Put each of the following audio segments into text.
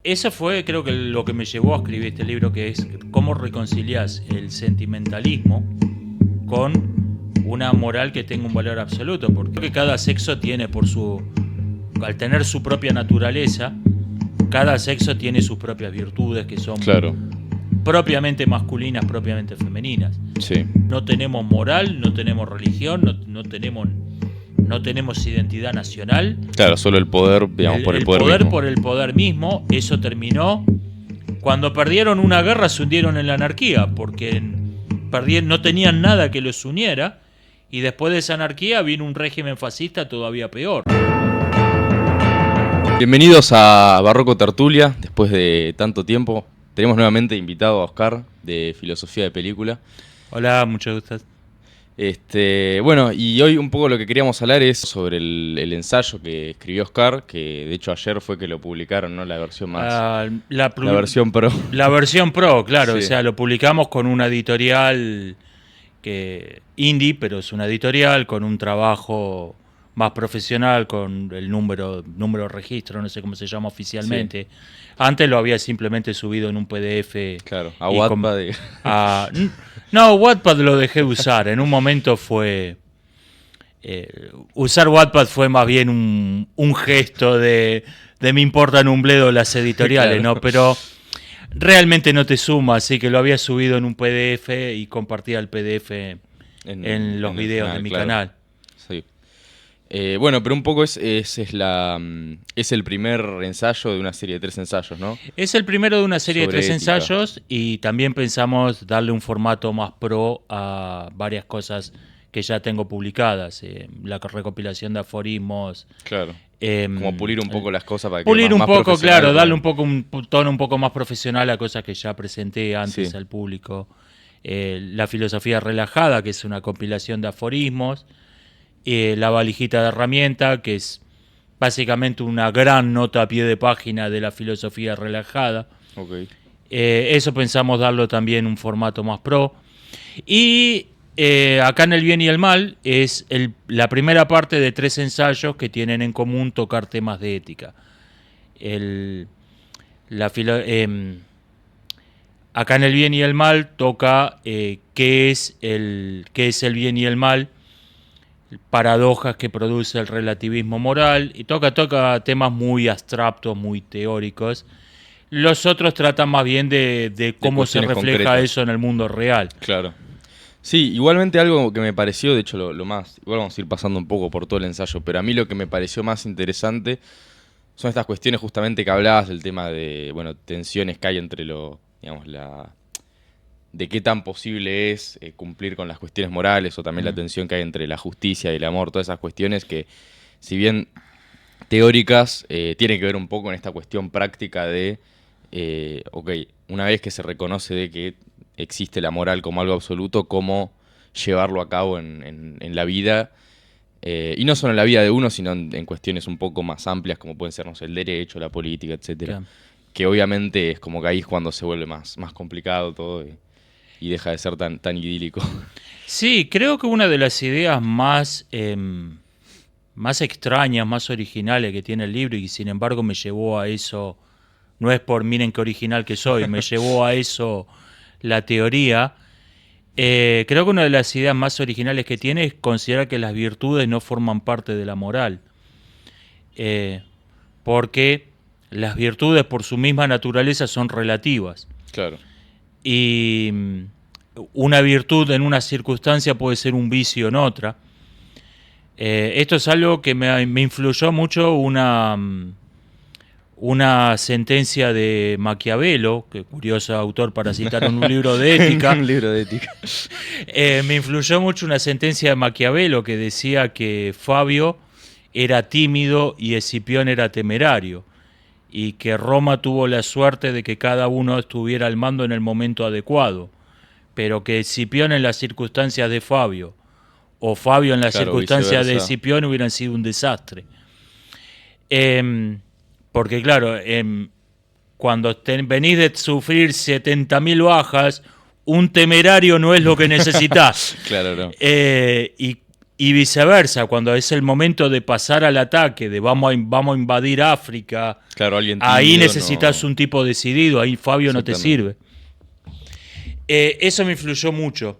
eso fue, creo que lo que me llevó a escribir este libro, que es cómo reconciliás el sentimentalismo con una moral que tenga un valor absoluto, porque creo que cada sexo tiene al tener su propia naturaleza, cada sexo tiene sus propias virtudes que son propiamente masculinas, propiamente femeninas. Sí. No tenemos moral, no tenemos religión, no tenemos identidad nacional. Claro, solo el poder, digamos, por el poder mismo. Por el poder mismo. Eso terminó cuando perdieron una guerra, se hundieron en la anarquía, porque no tenían nada que los uniera, y después de esa anarquía vino un régimen fascista todavía peor. Bienvenidos a Barroco Tertulia. Después de tanto tiempo tenemos nuevamente invitado a Oscar de Filosofía de Película. Hola, mucho gusto. Bueno, y hoy un poco lo que queríamos hablar es sobre el ensayo que escribió Oscar, que de hecho ayer fue que lo publicaron, ¿no? La versión más... la versión pro. La versión pro, claro. Sí. O sea, lo publicamos con una editorial indie, pero es una editorial con un trabajo más profesional, con el número de registro, no sé cómo se llama oficialmente. Sí. Antes lo había simplemente subido en un PDF. Claro, a Wattpad. No, Wattpad lo dejé usar. En un momento fue... usar Wattpad fue más bien un gesto de me importan un bledo las editoriales, claro. ¿No? Pero realmente no te suma, así que lo había subido en un PDF y compartía el PDF en los videos de mi canal. Sí. Bueno, pero un poco es el primer ensayo de una serie de 3 ensayos, ¿no? Es el primero de una serie de 3 ensayos, y también pensamos darle un formato más pro a varias cosas que ya tengo publicadas. La recopilación de aforismos. Claro. Como pulir un poco las cosas para que pulir más un poco, claro, darle un tono un poco más profesional a cosas que ya presenté antes al público. La filosofía relajada, que es una compilación de aforismos. La valijita de herramienta, que es básicamente una gran nota a pie de página de la filosofía relajada. Okay. Eso pensamos darlo también un formato más pro. Y acá en El Bien y el Mal es la primera parte de 3 ensayos que tienen en común tocar temas de ética. Acá en El Bien y el Mal toca qué es el bien y el mal, paradojas que produce el relativismo moral, y toca temas muy abstractos, muy teóricos. Los otros tratan más bien de cómo se refleja concretas. Eso en el mundo real. Claro. Sí, igualmente algo que me pareció, de hecho lo más, igual vamos a ir pasando un poco por todo el ensayo, pero a mí lo que me pareció más interesante son estas cuestiones justamente que hablabas del tema de, tensiones que hay entre de qué tan posible es cumplir con las cuestiones morales, o también la tensión que hay entre la justicia y el amor, todas esas cuestiones que, si bien teóricas, tienen que ver un poco en esta cuestión práctica de, una vez que se reconoce de que existe la moral como algo absoluto, cómo llevarlo a cabo en la vida, y no solo en la vida de uno, sino en cuestiones un poco más amplias, como pueden ser, no sé, el derecho, la política, etcétera. Claro. Que obviamente es como que ahí es cuando se vuelve más complicado todo y deja de ser tan idílico. Sí, creo que una de las ideas más extrañas, más originales que tiene el libro, y sin embargo me llevó a eso, no es por miren qué original que soy, me llevó a eso la teoría. Creo que una de las ideas más originales que tiene es considerar que las virtudes no forman parte de la moral. Porque las virtudes por su misma naturaleza son relativas. Claro. Y una virtud en una circunstancia puede ser un vicio en otra. Esto es algo que me influyó mucho una sentencia de Maquiavelo, que curioso autor para citar en un libro de ética. Un libro de ética. Me influyó mucho una sentencia de Maquiavelo que decía que Fabio era tímido y Escipión era temerario, y que Roma tuvo la suerte de que cada uno estuviera al mando en el momento adecuado, pero que Escipión en las circunstancias de Fabio, o Fabio en las circunstancias de Escipión, hubieran sido un desastre. Porque claro, cuando venís de sufrir 70.000 bajas, un temerario no es lo que necesitás. Claro, no. Y y viceversa, cuando es el momento de pasar al ataque, de vamos a invadir África, Claro, alguien ahí tímido, necesitas no. un tipo decidido, ahí Fabio no te Exactamente. sirve. Eso me influyó mucho.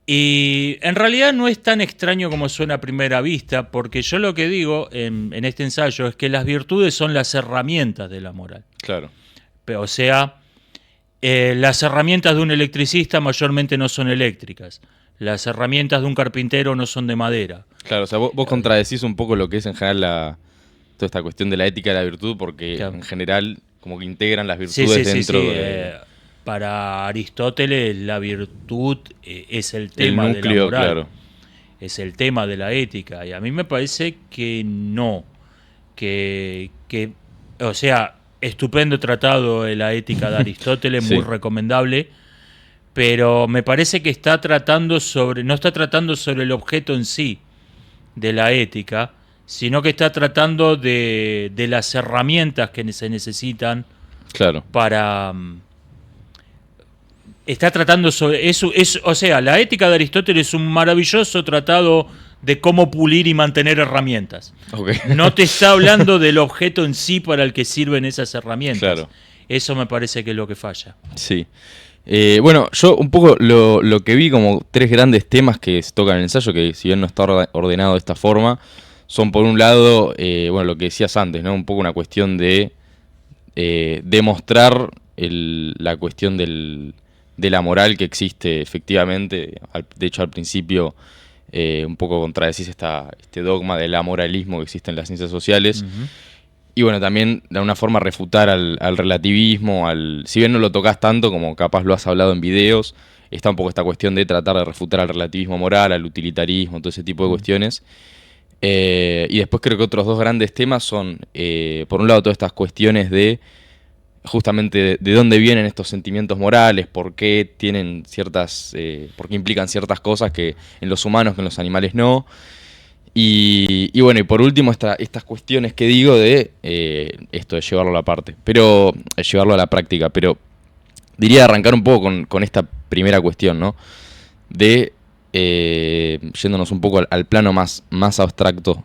Y en realidad no es tan extraño como suena a primera vista, porque yo lo que digo en este ensayo es que las virtudes son las herramientas de la moral. Claro. O sea, las herramientas de un electricista mayormente no son eléctricas. Las herramientas de un carpintero no son de madera. Claro, o sea, vos contradecís un poco lo que es en general toda esta cuestión de la ética de la virtud, porque Claro. en general como que integran las Sí, virtudes sí, sí, dentro sí. de... Para Aristóteles la virtud es el El tema de la núcleo, moral, claro. es el tema de la ética. Y a mí me parece que no, o sea, estupendo tratado de la ética de Aristóteles, Sí. muy recomendable, pero me parece que no está tratando sobre el objeto en sí de la ética, sino que está tratando de las herramientas que se necesitan Claro. para... Está tratando sobre eso, o sea, la ética de Aristóteles es un maravilloso tratado de cómo pulir y mantener herramientas. Ok. No te está hablando del objeto en sí para el que sirven esas herramientas. Claro. Eso me parece que es lo que falla. Sí. Bueno, yo un poco lo que vi como tres grandes temas que se tocan en el ensayo, que si bien no está ordenado de esta forma, son por un lado, bueno, lo que decías antes, ¿no? Un poco una cuestión de demostrar la cuestión de la moral que existe efectivamente. De hecho, al principio un poco contradecís este dogma del amoralismo que existe en las ciencias sociales. Y bueno, también de alguna forma refutar al relativismo, si bien no lo tocas tanto como capaz lo has hablado en videos, está un poco esta cuestión de tratar de refutar al relativismo moral, al utilitarismo, todo ese tipo de cuestiones. Y después creo que otros dos grandes temas son, por un lado, todas estas cuestiones de justamente de dónde vienen estos sentimientos morales, por qué tienen por qué implican ciertas cosas que en los humanos, que en los animales no. Y bueno, y por último estas cuestiones que digo de esto de llevarlo a la parte, pero llevarlo a la práctica, pero diría arrancar un poco con esta primera cuestión, ¿no? De yéndonos un poco al plano más abstracto.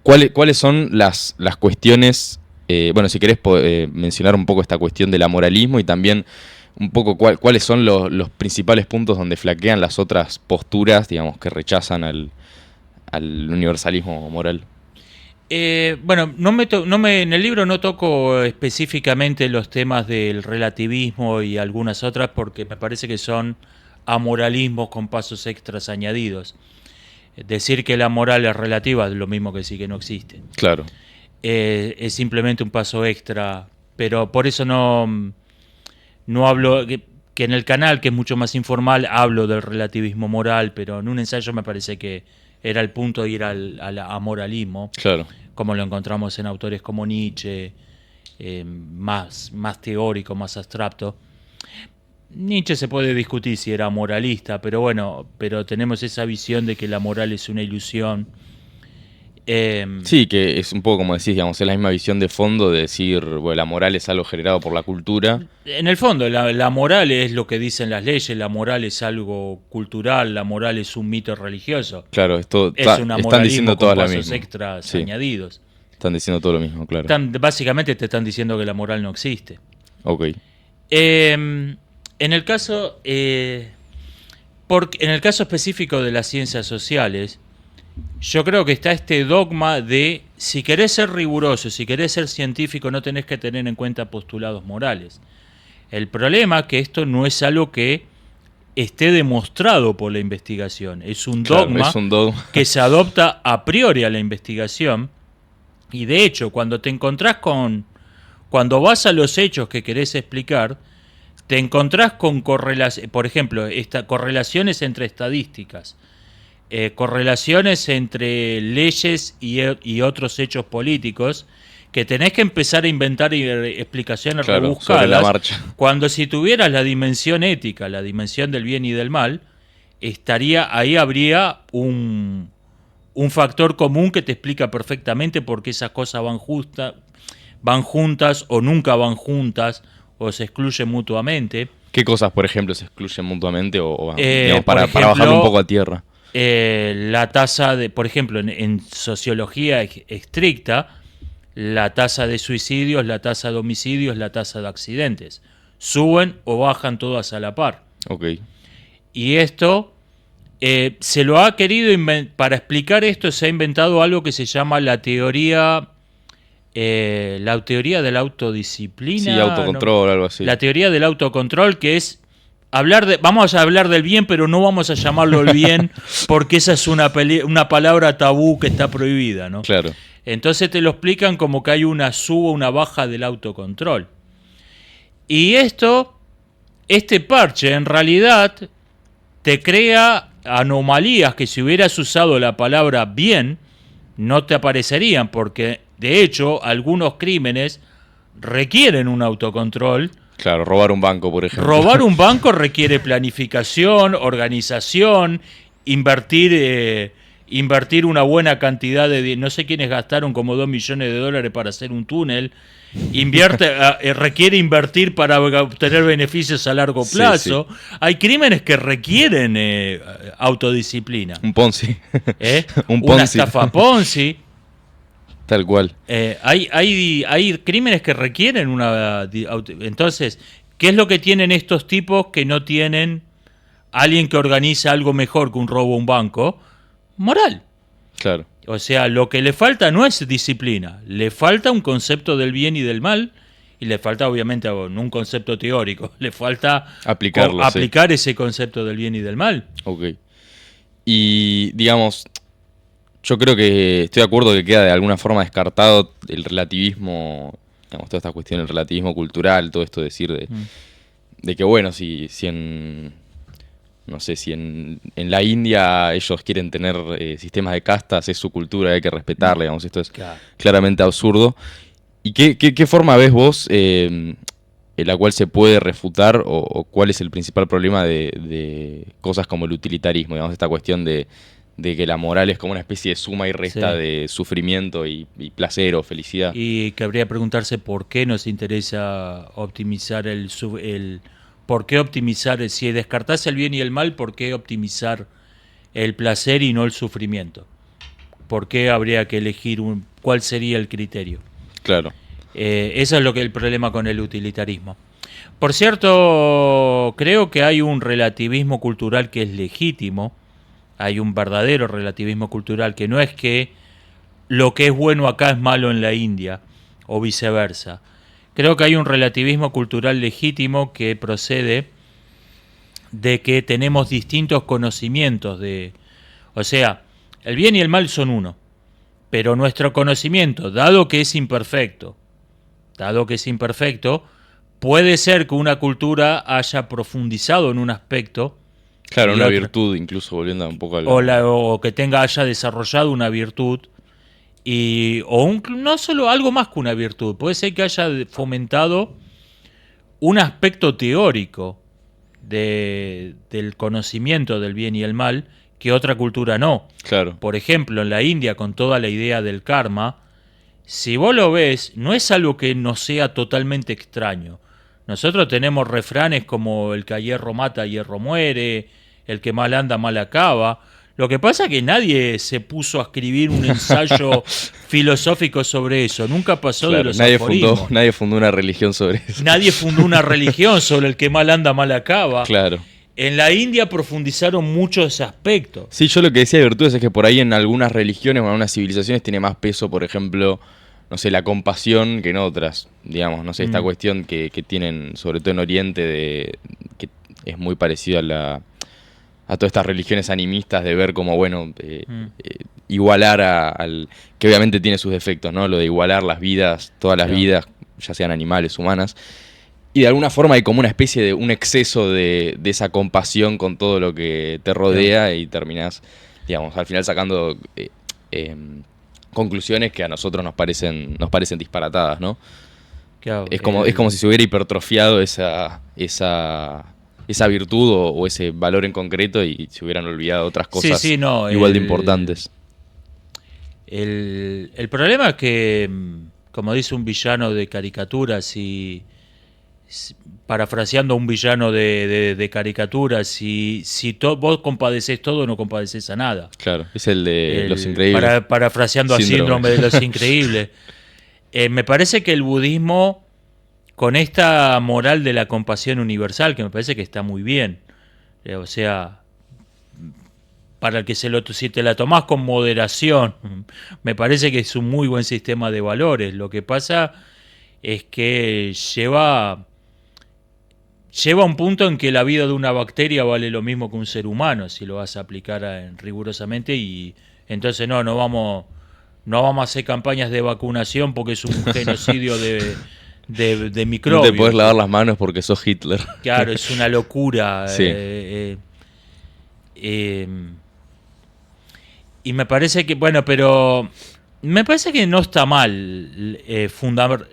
¿Cuáles son las cuestiones? Bueno, si querés mencionar un poco esta cuestión del amoralismo y también un poco cuáles son los principales puntos donde flaquean las otras posturas, digamos, que rechazan al universalismo moral. Bueno, en el libro no toco específicamente los temas del relativismo y algunas otras porque me parece que son amoralismos con pasos extras añadidos. Decir que la moral es relativa es lo mismo que decir que no existe. Claro. Es simplemente un paso extra, pero por eso no hablo, que en el canal, que es mucho más informal, hablo del relativismo moral, pero en un ensayo me parece que era el punto de ir al amoralismo, Claro. como lo encontramos en autores como Nietzsche, más teórico, más abstracto. Nietzsche se puede discutir si era moralista, pero tenemos esa visión de que la moral es una ilusión. Sí, que es un poco como decís, digamos, es la misma visión de fondo de decir, bueno, la moral es algo generado por la cultura. En el fondo, la moral es lo que dicen las leyes, la moral es algo cultural, la moral es un mito religioso. Claro, Es un están amoralismo diciendo con todas la pasos misma. extras Sí, añadidos. están diciendo todo lo mismo, claro. Básicamente te están diciendo que la moral no existe. Ok. En el caso específico de las ciencias sociales, yo creo que está este dogma de si querés ser riguroso, si querés ser científico, no tenés que tener en cuenta postulados morales. El problema es que esto no es algo que esté demostrado por la investigación. Es un dogma, Es un dogma. que se adopta a priori a la investigación. Y de hecho, cuando vas a los hechos que querés explicar, te encontrás con por ejemplo, correlaciones entre estadísticas, correlaciones entre leyes y otros hechos políticos, que tenés que empezar a inventar explicaciones Claro, sobre la rebuscadas, marcha. cuando si tuvieras la dimensión ética, la dimensión del bien y del mal, ahí habría un factor común que te explica perfectamente por qué esas cosas van juntas o nunca van juntas o se excluyen mutuamente. ¿Qué cosas, por ejemplo, se excluyen mutuamente Por para ejemplo, bajarlo un poco a tierra? La tasa de, por ejemplo, en sociología estricta, la tasa de suicidios, la tasa de homicidios, la tasa de accidentes. Suben o bajan todas a la par. Ok, Y esto se lo ha querido para explicar esto se ha inventado algo que se llama la teoría de la autodisciplina. sí, autocontrol, algo así. La teoría del autocontrol, que es vamos a hablar del bien, pero no vamos a llamarlo el bien porque esa es una palabra tabú que está prohibida, ¿no? Claro, Entonces te lo explican como que hay una suba, una baja del autocontrol. Y este parche en realidad te crea anomalías que si hubieras usado la palabra bien, no te aparecerían, porque de hecho algunos crímenes requieren un autocontrol. claro, robar un banco, por ejemplo. Robar un banco requiere planificación, organización, invertir una buena cantidad de... No sé quiénes gastaron como $2 millones para hacer un túnel. Requiere invertir para obtener beneficios a largo plazo. Sí. Hay crímenes que requieren autodisciplina. Un Ponzi. Un Ponzi. Una estafa Ponzi. Tal cual. Hay crímenes que requieren una... Entonces, ¿qué es lo que tienen estos tipos que no tienen alguien que organiza algo mejor que un robo a un banco? Moral. Claro. O sea, lo que le falta no es disciplina, le falta un concepto del bien y del mal, y le falta obviamente no un concepto teórico, le falta aplicar ese concepto del bien y del mal. Ok. Y digamos, yo creo que estoy de acuerdo que queda de alguna forma descartado el relativismo, digamos, toda esta cuestión del relativismo cultural, todo esto decir de que bueno, si en... No sé si en la India ellos quieren tener sistemas de castas, es su cultura, hay que respetarle, digamos, esto es claramente absurdo. ¿Y qué forma ves vos en la cual se puede refutar o cuál es el principal problema de cosas como el utilitarismo, digamos, esta cuestión de que la moral es como una especie de suma y resta de sufrimiento y placer o felicidad? Y cabría preguntarse por qué nos interesa optimizar ¿por qué optimizar? Si descartás el bien y el mal, ¿por qué optimizar el placer y no el sufrimiento? ¿Por qué habría que elegir cuál sería el criterio? Claro. Eso es el problema con el utilitarismo. Por cierto, creo que hay un relativismo cultural que es legítimo. Hay un verdadero relativismo cultural que no es que lo que es bueno acá es malo en la India o viceversa. Creo que hay un relativismo cultural legítimo que procede de que tenemos distintos conocimientos o sea, el bien y el mal son uno, pero nuestro conocimiento, dado que es imperfecto, puede ser que una cultura haya profundizado en un aspecto. Claro, una virtud, incluso volviendo un poco a o que haya desarrollado una virtud. No solo algo más que una virtud, puede ser que haya fomentado un aspecto teórico del conocimiento del bien y el mal que otra cultura no. Claro. Por ejemplo, en la India, con toda la idea del karma, si vos lo ves, no es algo que nos sea totalmente extraño. Nosotros tenemos refranes como el que a hierro mata, a hierro muere, el que mal anda, mal acaba. Lo que pasa es que nadie se puso a escribir un ensayo filosófico sobre eso. Nunca pasó de los aforismos. Nadie fundó una religión sobre eso. Nadie fundó una religión sobre el que mal anda, mal acaba. Claro. En la India profundizaron mucho ese aspecto. Sí, yo lo que decía de virtudes es que por ahí en algunas religiones o en algunas civilizaciones tiene más peso, por ejemplo, no sé, la compasión que en otras. Digamos, no sé, esta cuestión que tienen, sobre todo en Oriente, que es muy parecido a todas estas religiones animistas de ver como, bueno, igualar al... que obviamente tiene sus defectos, ¿no? Lo de igualar las vidas, todas las vidas, ya sean animales, humanas. Y de alguna forma hay como una especie de un exceso de esa compasión con todo lo que te rodea y terminás, digamos, al final sacando conclusiones que a nosotros nos parecen disparatadas, ¿no? Claro, es como si se hubiera hipertrofiado esa virtud o ese valor en concreto y se hubieran olvidado otras cosas igual de importantes. El problema es que, como dice un villano de caricaturas, si parafraseando a un villano de caricatura, si vos compadecés todo, no compadecés a nada. Claro, es el de Los Increíbles. Parafraseando a Síndrome de los Increíbles. Me parece que el budismo, con esta moral de la compasión universal, que me parece que está muy bien, o sea, para el que si te la tomás con moderación, me parece que es un muy buen sistema de valores. Lo que pasa es que lleva a un punto en que la vida de una bacteria vale lo mismo que un ser humano, si lo vas a aplicar rigurosamente, y entonces no vamos a hacer campañas de vacunación porque es un genocidio de microbios. No te podés lavar las manos porque sos Hitler. Claro, es una locura. Sí. Y me parece que, pero me parece que no está mal fundar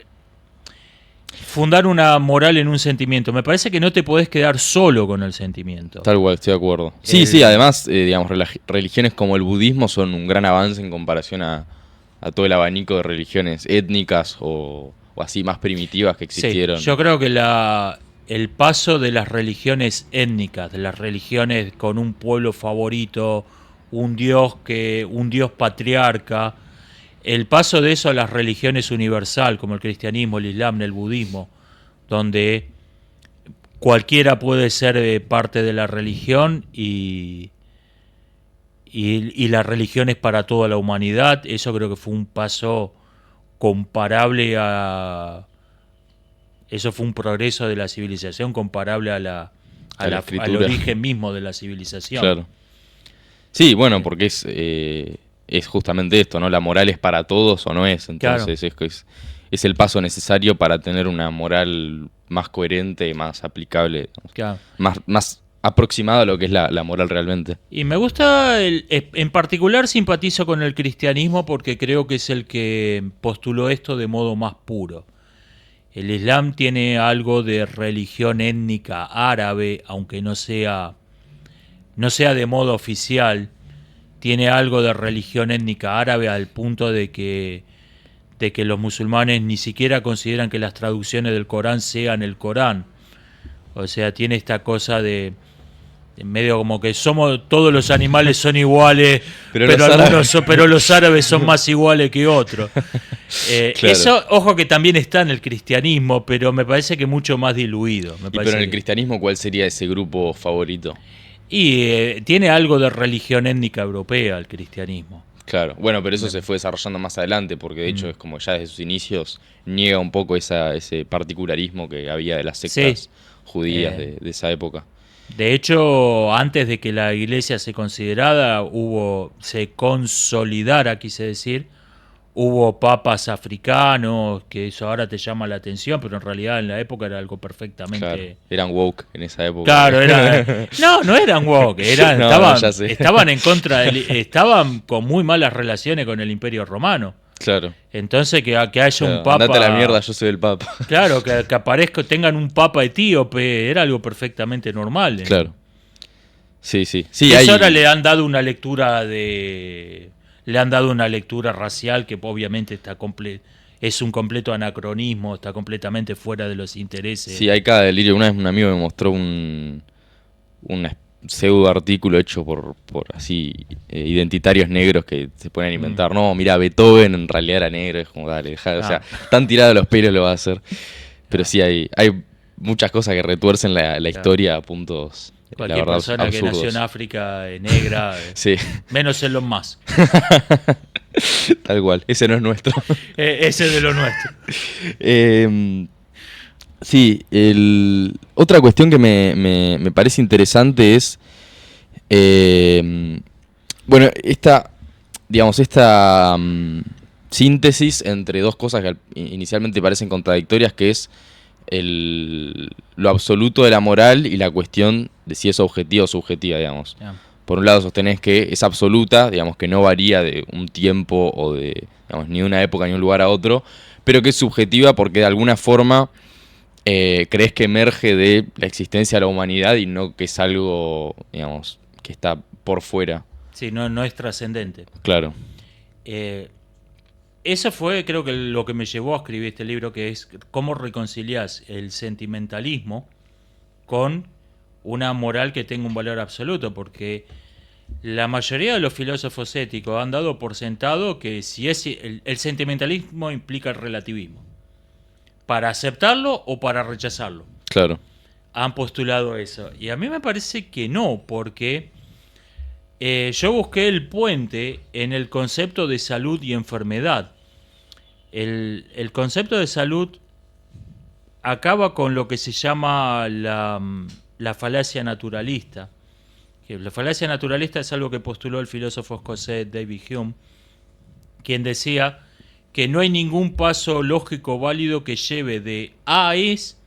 una moral en un sentimiento. Me parece que no te podés quedar solo con el sentimiento. Tal cual, estoy de acuerdo. Sí, además, digamos, religiones como el budismo son un gran avance en comparación a todo el abanico de religiones étnicas o así más primitivas que existieron. Sí, yo creo que el paso de las religiones étnicas, de las religiones con un pueblo favorito, un dios patriarca, el paso de eso a las religiones universal, como el cristianismo, el islam, el budismo, donde cualquiera puede ser parte de la religión y la religión es para toda la humanidad. Eso creo que fue un paso comparable eso fue un progreso de la civilización comparable al origen mismo de la civilización. Claro. Sí, bueno, porque es justamente esto, ¿no? La moral es para todos o no es. Entonces claro. es el paso necesario para tener una moral más coherente y más aplicable, claro. más aproximada a lo que es la moral realmente. Y me gusta, en particular simpatizo con el cristianismo porque creo que es el que postuló esto de modo más puro. El islam tiene algo de religión étnica árabe, aunque no sea de modo oficial. Tiene algo de religión étnica árabe al punto de que los musulmanes ni siquiera consideran que las traducciones del Corán sean el Corán. O sea, tiene esta cosa de medio como que todos los animales son iguales, pero los árabes son más iguales que otros. Claro. Eso, ojo, que también está en el cristianismo, pero me parece que mucho más diluido. Pero en el cristianismo, ¿cuál sería ese grupo favorito? Y tiene algo de religión étnica europea el cristianismo. Claro, bueno, pero eso se fue desarrollando más adelante, porque de hecho es como ya desde sus inicios niega un poco ese particularismo que había de las sectas judías de esa época. De hecho, antes de que la iglesia se consolidara, quise decir, hubo papas africanos, que eso ahora te llama la atención, pero en realidad en la época era algo perfectamente... Claro, eran woke en esa época. Claro, no eran woke, estaban en contra, estaban con muy malas relaciones con el Imperio Romano. Claro. Entonces que haya un papa... Andate a la mierda, yo soy el papa. Claro, que tengan un papa etíope, era algo perfectamente normal. Claro. Sí. Y ahora le han dado una lectura racial que obviamente es un completo anacronismo, está completamente fuera de los intereses. Sí, hay cada delirio. Una vez un amigo me mostró un pseudo artículo hecho por así identitarios negros que se ponen a inventar. No, mira, Beethoven en realidad era negro. Es como, dale, o sea, tan tirado los pelos lo va a hacer. Pero sí, hay muchas cosas que retuercen la historia a puntos... Cualquier la verdad, persona absurdos. que nació en África negra, sí. Menos Elon Musk. Tal cual, ese no es nuestro. Ese es de lo nuestro. Sí, otra cuestión que me parece interesante es, bueno, esta síntesis entre dos cosas que inicialmente parecen contradictorias, que es lo absoluto de la moral y la cuestión de si es objetiva o subjetiva, digamos. Yeah. Por un lado sostenés que es absoluta, digamos que no varía de un tiempo o de, digamos, ni de una época ni un lugar a otro, pero que es subjetiva porque de alguna forma crees que emerge de la existencia de la humanidad y no que es algo, digamos, que está por fuera. Sí, no es trascendente. Claro. eso fue, creo que lo que me llevó a escribir este libro, que es cómo reconciliás el sentimentalismo con una moral que tenga un valor absoluto, porque la mayoría de los filósofos éticos han dado por sentado que si es el sentimentalismo implica el relativismo, para aceptarlo o para rechazarlo. Claro. Han postulado eso. Y a mí me parece que no, porque yo busqué el puente en el concepto de salud y enfermedad. El concepto de salud acaba con lo que se llama la falacia naturalista. Que la falacia naturalista es algo que postuló el filósofo escocés David Hume, quien decía que no hay ningún paso lógico válido que lleve de A es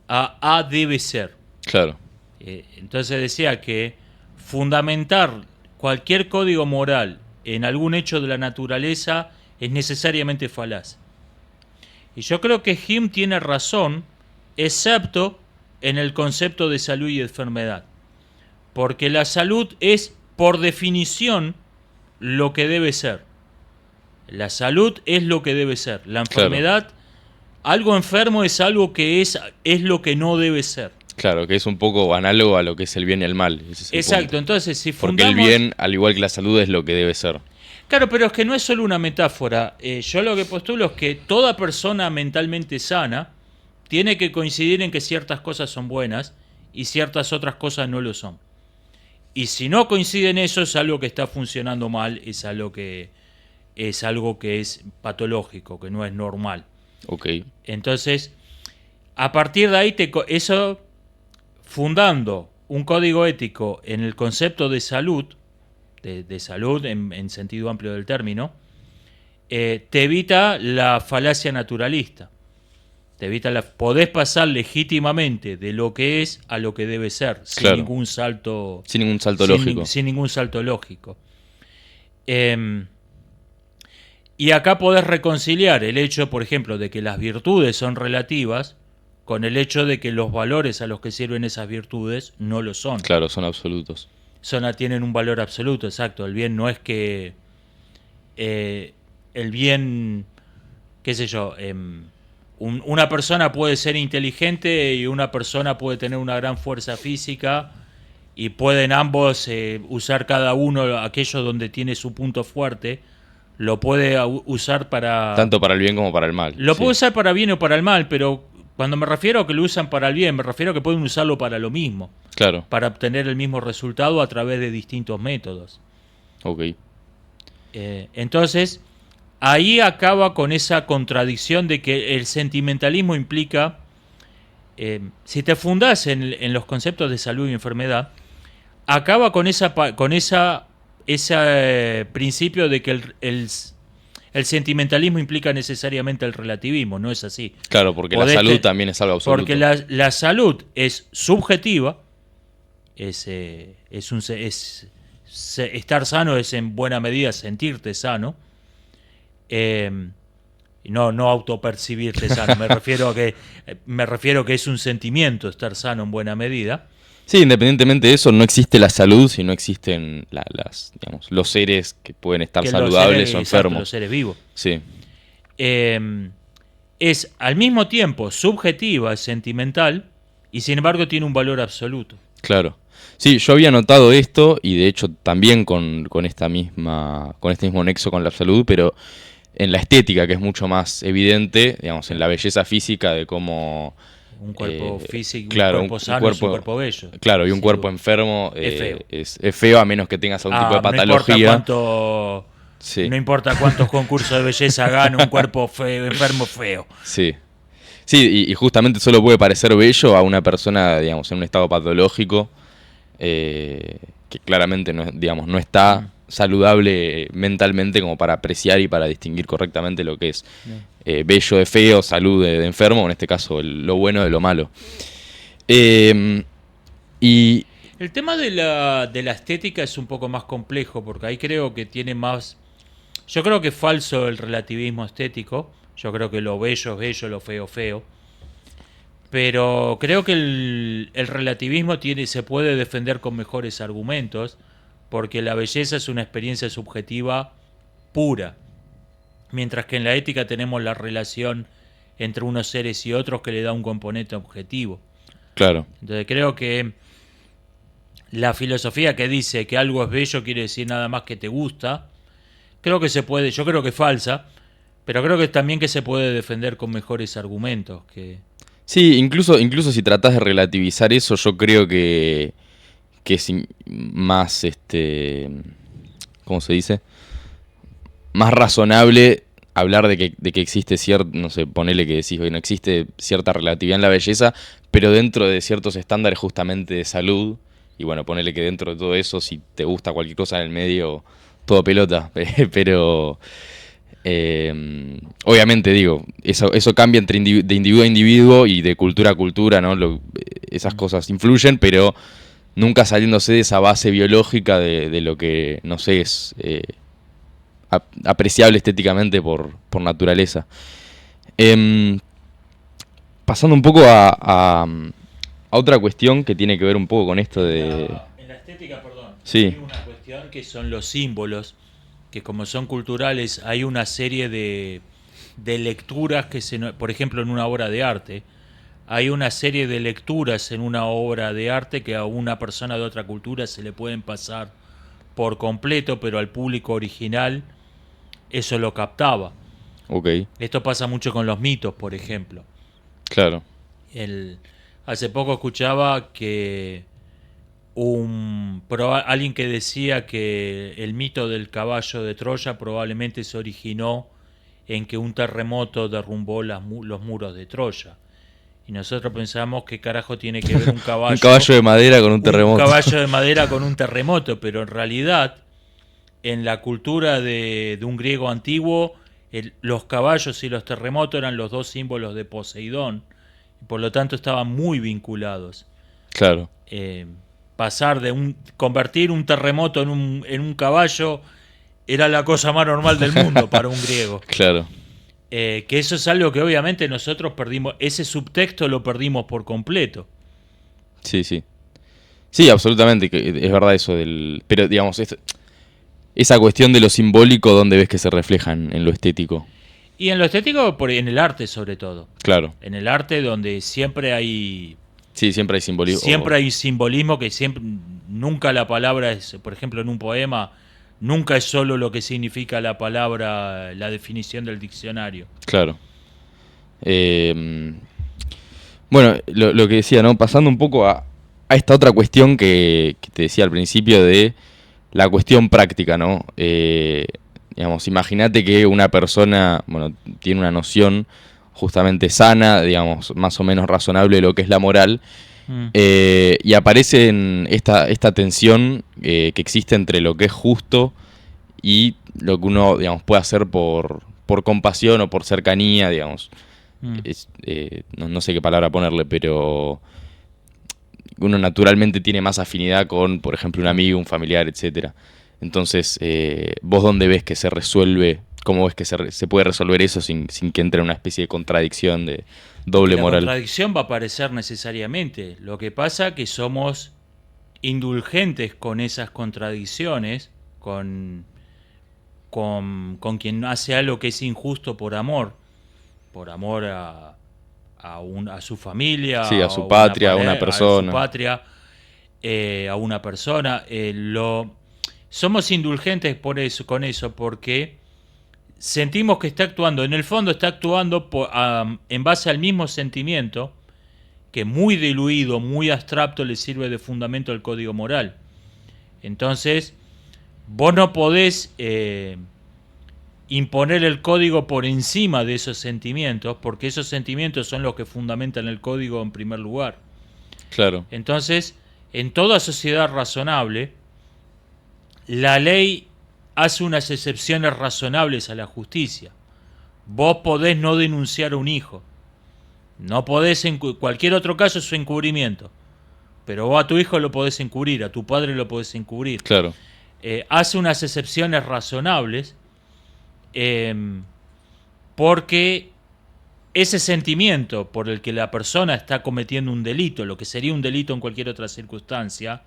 a A debe ser. Claro. Entonces decía que fundamentar cualquier código moral en algún hecho de la naturaleza es necesariamente falaz. Y yo creo que Hume tiene razón, excepto en el concepto de salud y enfermedad. Porque la salud es, por definición, lo que debe ser. La salud es lo que debe ser. La enfermedad, algo enfermo es algo que es lo que no debe ser. Claro, que es un poco análogo a lo que es el bien y el mal. Ese es el Exacto, punto. entonces si Porque fundamos... el bien, al igual que la salud, es lo que debe ser. Claro, pero es que no es solo una metáfora. Yo lo que postulo es que toda persona mentalmente sana tiene que coincidir en que ciertas cosas son buenas y ciertas otras cosas no lo son. Y si no coincide en eso, es algo que está funcionando mal, es algo que es patológico, que no es normal. Ok. Entonces, a partir de ahí, eso, fundando un código ético en el concepto de salud, de salud en sentido amplio del término, te evita la falacia naturalista. Te evita podés pasar legítimamente de lo que es a lo que debe ser, Claro. sin ningún salto lógico. Sin ningún salto lógico. Y acá podés reconciliar el hecho, por ejemplo, de que las virtudes son relativas con el hecho de que los valores a los que sirven esas virtudes no lo son. Claro, son absolutos. Tienen un valor absoluto, exacto. El bien no es que... el bien, qué sé yo... una persona puede ser inteligente y una persona puede tener una gran fuerza física y pueden ambos usar cada uno aquello donde tiene su punto fuerte, lo puede usar para... Tanto para el bien como para el mal. Lo puede usar para bien o para el mal, pero cuando me refiero a que lo usan para el bien, me refiero a que pueden usarlo para lo mismo. Claro. Para obtener el mismo resultado a través de distintos métodos. Ok. Entonces... ahí acaba con esa contradicción de que el sentimentalismo implica, si te fundás en los conceptos de salud y enfermedad, acaba con ese principio de que el sentimentalismo implica necesariamente el relativismo. No es así. Claro, porque la salud también es algo absoluto. Porque la salud es subjetiva, estar sano es en buena medida sentirte sano. No autopercibirte sano, me refiero a que es un sentimiento estar sano en buena medida. Sí, independientemente de eso, no existe la salud si no existen los seres que pueden estar saludables o enfermos. Los seres vivos. Sí. Es al mismo tiempo subjetiva, es sentimental, y sin embargo tiene un valor absoluto. Claro. Sí, yo había notado esto, y de hecho también con este mismo nexo con la salud, pero en la estética, que es mucho más evidente, digamos, en la belleza física de cómo... Un cuerpo físico, claro, un cuerpo sano, es un cuerpo bello. Claro, y un cuerpo enfermo es feo, a menos que tengas algún tipo de patología. No importa cuántos concursos de belleza gane un cuerpo enfermo feo. Sí. Sí, y justamente solo puede parecer bello a una persona, digamos, en un estado patológico, que claramente no está saludable mentalmente como para apreciar y para distinguir correctamente lo que es bello de feo, salud de enfermo, en este caso lo bueno de lo malo. Y el tema de la estética es un poco más complejo, porque ahí creo que tiene más... Yo creo que es falso el relativismo estético. Yo creo que lo bello es bello, lo feo feo. Pero creo que el relativismo se puede defender con mejores argumentos, porque la belleza es una experiencia subjetiva pura. mientras que en la ética tenemos la relación entre unos seres y otros que le da un componente objetivo. Claro. Entonces creo que la filosofía que dice que algo es bello quiere decir nada más que te gusta, creo que se puede, yo creo que es falsa, pero creo que también que se puede defender con mejores argumentos. Sí, incluso si tratás de relativizar eso, yo creo que es más, ¿cómo se dice? Más razonable hablar de que existe cierto, no sé, ponele que decís, no existe cierta relatividad en la belleza, pero dentro de ciertos estándares justamente de salud, y bueno, ponele que dentro de todo eso, si te gusta cualquier cosa en el medio, todo pelota, pero obviamente digo, eso cambia entre de individuo a individuo y de cultura a cultura, ¿no? Esas cosas influyen, pero nunca saliéndose de esa base biológica de lo que, no sé, es apreciable estéticamente por naturaleza. Pasando un poco a otra cuestión que tiene que ver un poco con esto de... En la estética, perdón, Sí. hay una cuestión que son los símbolos, que como son culturales, hay una serie de lecturas que por ejemplo, en una obra de arte, hay una serie de lecturas en una obra de arte que a una persona de otra cultura se le pueden pasar por completo, pero al público original eso lo captaba. Ok, Esto pasa mucho con los mitos, por ejemplo. claro. Hace poco escuchaba que alguien que decía que el mito del caballo de Troya probablemente se originó en que un terremoto derrumbó los muros de Troya. Y nosotros pensamos qué carajo tiene que ver un caballo. Un caballo de madera con un terremoto. Un caballo de madera con un terremoto, pero en realidad, en la cultura de un griego antiguo, los caballos y los terremotos eran los dos símbolos de Poseidón, y por lo tanto estaban muy vinculados. Claro. Convertir un terremoto en un caballo era la cosa más normal del mundo para un griego. Claro. Que eso es algo que obviamente nosotros perdimos, ese subtexto lo perdimos por completo. Sí, sí. Sí, absolutamente, que es verdad eso pero digamos, esa cuestión de lo simbólico, ¿dónde ves que se refleja en lo estético? Y en lo estético, en el arte sobre todo. Claro. En el arte donde siempre hay... Sí, siempre hay simbolismo. Siempre hay simbolismo que nunca la palabra es, por ejemplo, en un poema, nunca es solo lo que significa la palabra, la definición del diccionario. Claro. Bueno, lo que decía, ¿no? Pasando un poco a esta otra cuestión que te decía al principio de la cuestión práctica, ¿no? Digamos, imagínate que una persona, bueno, tiene una noción justamente sana, digamos, más o menos razonable de lo que es la moral, y aparece en esta tensión que existe entre lo que es justo y lo que uno, digamos, puede hacer por compasión o por cercanía, digamos. No sé qué palabra ponerle, pero uno naturalmente tiene más afinidad con, por ejemplo, un amigo, un familiar, etcétera. Entonces, ¿vos dónde ves que se resuelve? ¿Cómo ves que se puede resolver eso sin que entre en una especie de contradicción, de doble moral? La contradicción va a aparecer necesariamente. Lo que pasa es que somos indulgentes con esas contradicciones, con quien hace algo que es injusto por amor a su familia, sí, a su patria, a una persona. A su patria, a una persona. Somos indulgentes con eso, porque sentimos que está actuando, en el fondo está actuando en base al mismo sentimiento que muy diluido, muy abstracto le sirve de fundamento al código moral. Entonces, vos no podés imponer el código por encima de esos sentimientos, porque esos sentimientos son los que fundamentan el código en primer lugar. Claro. Entonces, en toda sociedad razonable, la ley hace unas excepciones razonables a la justicia. Vos podés no denunciar a un hijo. No podés, en cualquier otro caso es su encubrimiento. Pero vos a tu hijo lo podés encubrir, a tu padre lo podés encubrir. Claro. Hace unas excepciones razonables porque ese sentimiento por el que la persona está cometiendo un delito, lo que sería un delito en cualquier otra circunstancia,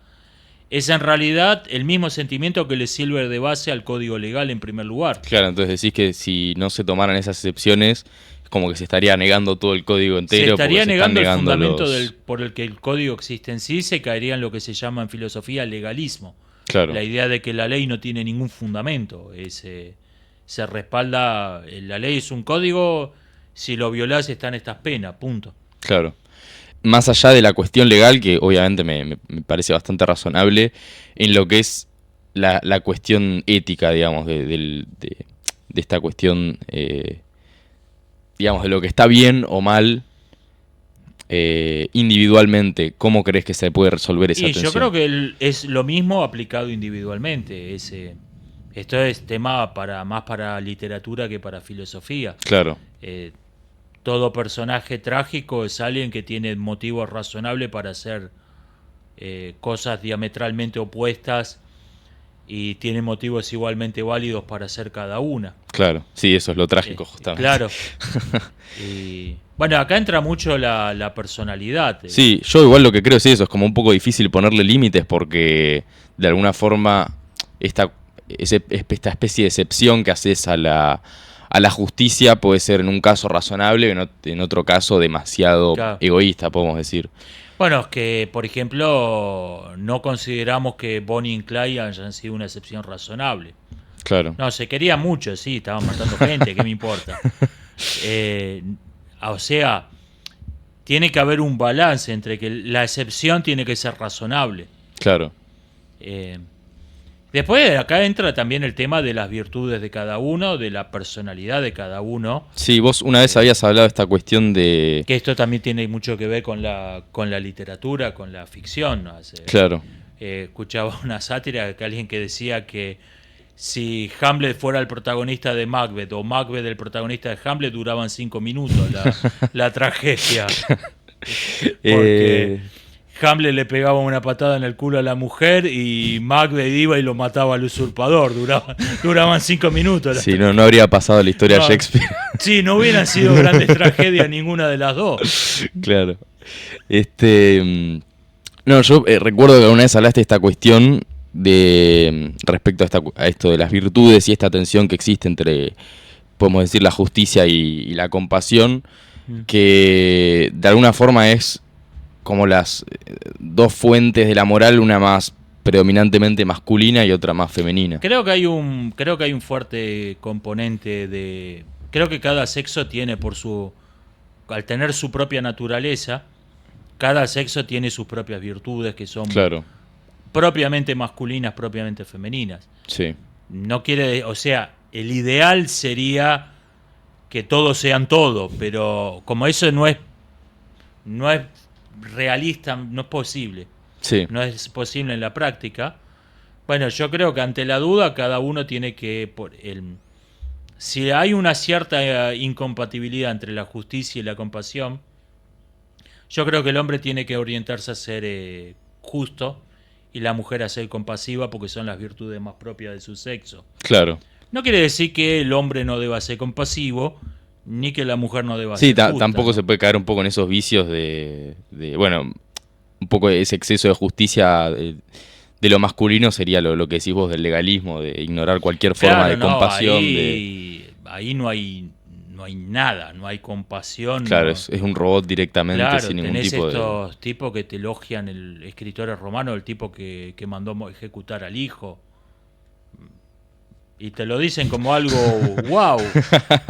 es en realidad el mismo sentimiento que le sirve de base al código legal en primer lugar. Claro, entonces decís que si no se tomaran esas excepciones, es como que se estaría negando todo el código entero. Se estaría negando el fundamento los... por el que el código existe en sí, se caería en lo que se llama en filosofía legalismo. Claro. La idea de que la ley no tiene ningún fundamento. Se respalda, la ley es un código, si lo violás están estas penas, punto. Claro. Más allá de la cuestión legal, que obviamente me parece bastante razonable, en lo que es la cuestión ética, digamos, de esta cuestión, digamos, de lo que está bien o mal individualmente, ¿cómo crees que se puede resolver esa tensión? Yo creo que es lo mismo aplicado individualmente. Esto es tema más para literatura que para filosofía. Claro. Todo personaje trágico es alguien que tiene motivos razonables para hacer cosas diametralmente opuestas y tiene motivos igualmente válidos para hacer cada una. Claro, sí, eso es lo trágico justamente. Claro. Y, bueno, acá entra mucho la personalidad. Sí, yo igual lo que creo es eso, es como un poco difícil ponerle límites porque de alguna forma esta especie de excepción que haces a la justicia puede ser en un caso razonable, en otro caso demasiado egoísta, podemos decir. Bueno, es que, por ejemplo, no consideramos que Bonnie y Clyde hayan sido una excepción razonable. Claro. No, se quería mucho, sí, estaban matando gente, ¿qué me importa? O sea, tiene que haber un balance entre que la excepción tiene que ser razonable. Claro. Después acá entra también el tema de las virtudes de cada uno, de la personalidad de cada uno. Sí, vos una vez habías hablado de esta cuestión de... Que esto también tiene mucho que ver con la literatura, con la ficción, ¿no? Claro. Escuchaba una sátira que alguien que decía que si Hamlet fuera el protagonista de Macbeth o Macbeth el protagonista de Hamlet, duraban 5 minutos la tragedia. Porque Hamlet le pegaba una patada en el culo a la mujer y Macbeth iba y lo mataba al usurpador. Duraban 5 minutos. Sí, no habría pasado la historia de Shakespeare. Sí, no hubieran sido grandes tragedias ninguna de las dos. Claro. No, yo recuerdo que alguna vez hablaste de esta cuestión respecto a esto de las virtudes y esta tensión que existe entre, podemos decir, la justicia y la compasión, que de alguna forma es como las dos fuentes de la moral, una más predominantemente masculina y otra más femenina. Creo que hay un fuerte componente de... Creo que cada sexo tiene al tener su propia naturaleza, cada sexo tiene sus propias virtudes que son propiamente masculinas, propiamente femeninas. Sí. No quiere, o sea, el ideal sería que todos sean todo, pero como eso no es realista, no es posible. Sí. No es posible en la práctica. Bueno, yo creo que ante la duda cada uno tiene que... si hay una cierta incompatibilidad entre la justicia y la compasión, yo creo que el hombre tiene que orientarse a ser justo y la mujer a ser compasiva porque son las virtudes más propias de su sexo. Claro. No quiere decir que el hombre no deba ser compasivo, ni que la mujer no deba ser justa. Tampoco se puede caer un poco en esos vicios de bueno, un poco ese exceso de justicia de lo masculino sería lo que decís vos del legalismo, de ignorar cualquier forma de compasión. Ahí no hay nada, no hay compasión. Claro, es un robot directamente, sin ningún tipo de... estos tipos que te elogian, el escritores romanos, el tipo que mandó ejecutar al hijo. Y te lo dicen como algo wow,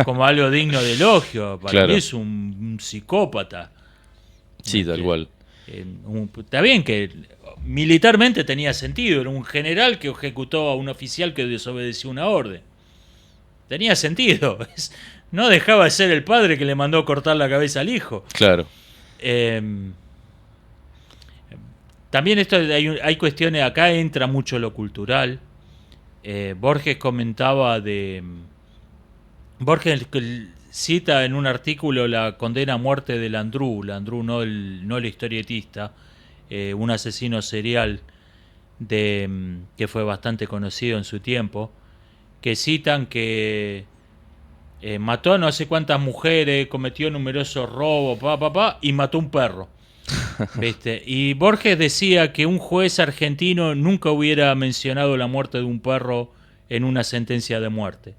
como algo digno de elogio. Para mí es un psicópata. Sí, tal cual. Está bien que militarmente tenía sentido. Era un general que ejecutó a un oficial que desobedeció una orden. Tenía sentido. No dejaba de ser el padre que le mandó cortar la cabeza al hijo. Claro. También hay cuestiones, acá entra mucho lo cultural. Borges comentaba Borges cita en un artículo la condena a muerte de Landru, no el historietista, un asesino serial que fue bastante conocido en su tiempo, que citan que mató a no sé cuántas mujeres, cometió numerosos robos, y mató un perro. ¿Viste? Y Borges decía que un juez argentino nunca hubiera mencionado la muerte de un perro en una sentencia de muerte.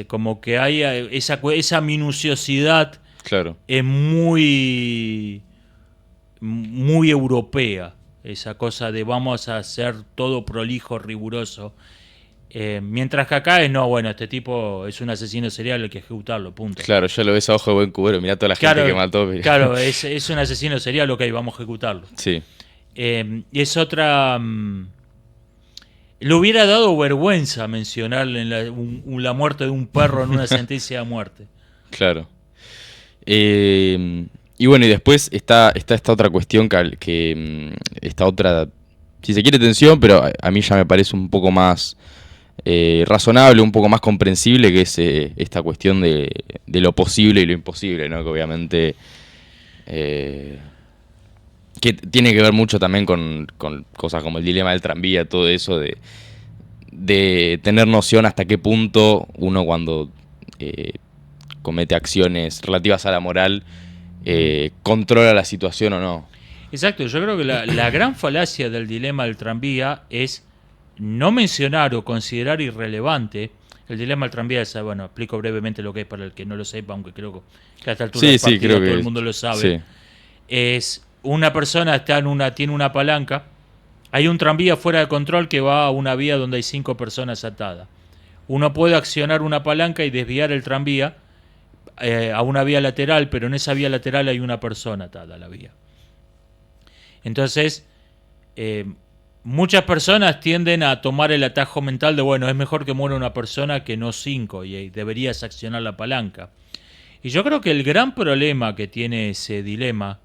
Como que hay esa minuciosidad Claro. es muy europea, esa cosa de vamos a hacer todo prolijo, riguroso. Mientras que acá no, bueno, este tipo es un asesino serial, hay que ejecutarlo, punto. Claro, ya lo ves a ojo de buen cubero, mirá toda la gente que mató. Pero... Claro, es un asesino serial, ok, vamos a ejecutarlo. Sí. Y es otra... le hubiera dado vergüenza mencionarle la muerte de un perro en una sentencia de muerte. Claro. Y bueno, y después está esta otra cuestión esta otra, si se quiere, tensión, pero a mí ya me parece un poco más razonable, un poco más comprensible, que es esta cuestión de lo posible y lo imposible, ¿no? Que obviamente que tiene que ver mucho también con cosas como el dilema del tranvía, todo eso de tener noción hasta qué punto uno cuando comete acciones relativas a la moral controla la situación o no. Exacto, yo creo que la gran falacia del dilema del tranvía es no mencionar o considerar irrelevante. El dilema del tranvía es, bueno, explico brevemente lo que es para el que no lo sepa, aunque creo que a esta altura del partido todo el mundo lo sabe. Sí. Es una persona tiene una palanca, hay un tranvía fuera de control que va a una vía donde hay 5 personas atadas. Uno puede accionar una palanca y desviar el tranvía a una vía lateral, pero en esa vía lateral hay una persona atada a la vía. Entonces, muchas personas tienden a tomar el atajo mental de, bueno, es mejor que muera una persona que no 5 y deberías accionar la palanca. Y yo creo que el gran problema que tiene ese dilema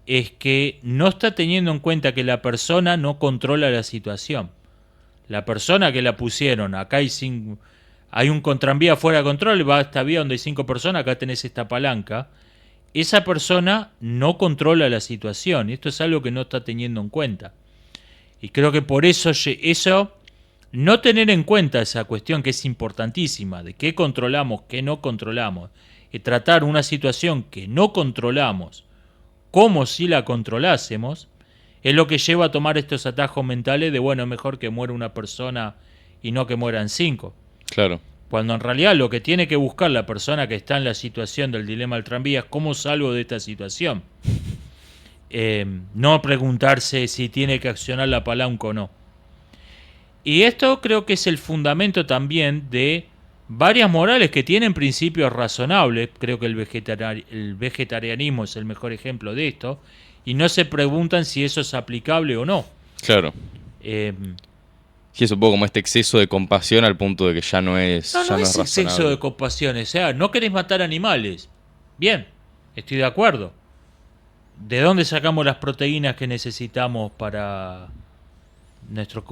es que no está teniendo en cuenta que la persona no controla la situación. La persona que la pusieron, acá hay un tranvía fuera de control, va a esta vía donde hay 5 personas, acá tenés esta palanca. Esa persona no controla la situación. Y esto es algo que no está teniendo en cuenta. Y creo que por eso no tener en cuenta esa cuestión que es importantísima, de qué controlamos, qué no controlamos, y tratar una situación que no controlamos como si la controlásemos, es lo que lleva a tomar estos atajos mentales de, bueno, mejor que muera una persona y no que mueran 5. Claro. Cuando en realidad lo que tiene que buscar la persona que está en la situación del dilema del tranvía es cómo salgo de esta situación. No preguntarse si tiene que accionar la palanca o no. Y esto creo que es el fundamento también de varias morales que tienen principios razonables. Creo que el vegetarianismo es el mejor ejemplo de esto. Y no se preguntan si eso es aplicable o no. Claro. Sí, es un poco como este exceso de compasión al punto de que ya no es No es razonable. exceso de compasión. O sea, no querés matar animales. Bien, estoy de acuerdo. ¿De dónde sacamos las proteínas que necesitamos para... Nuestro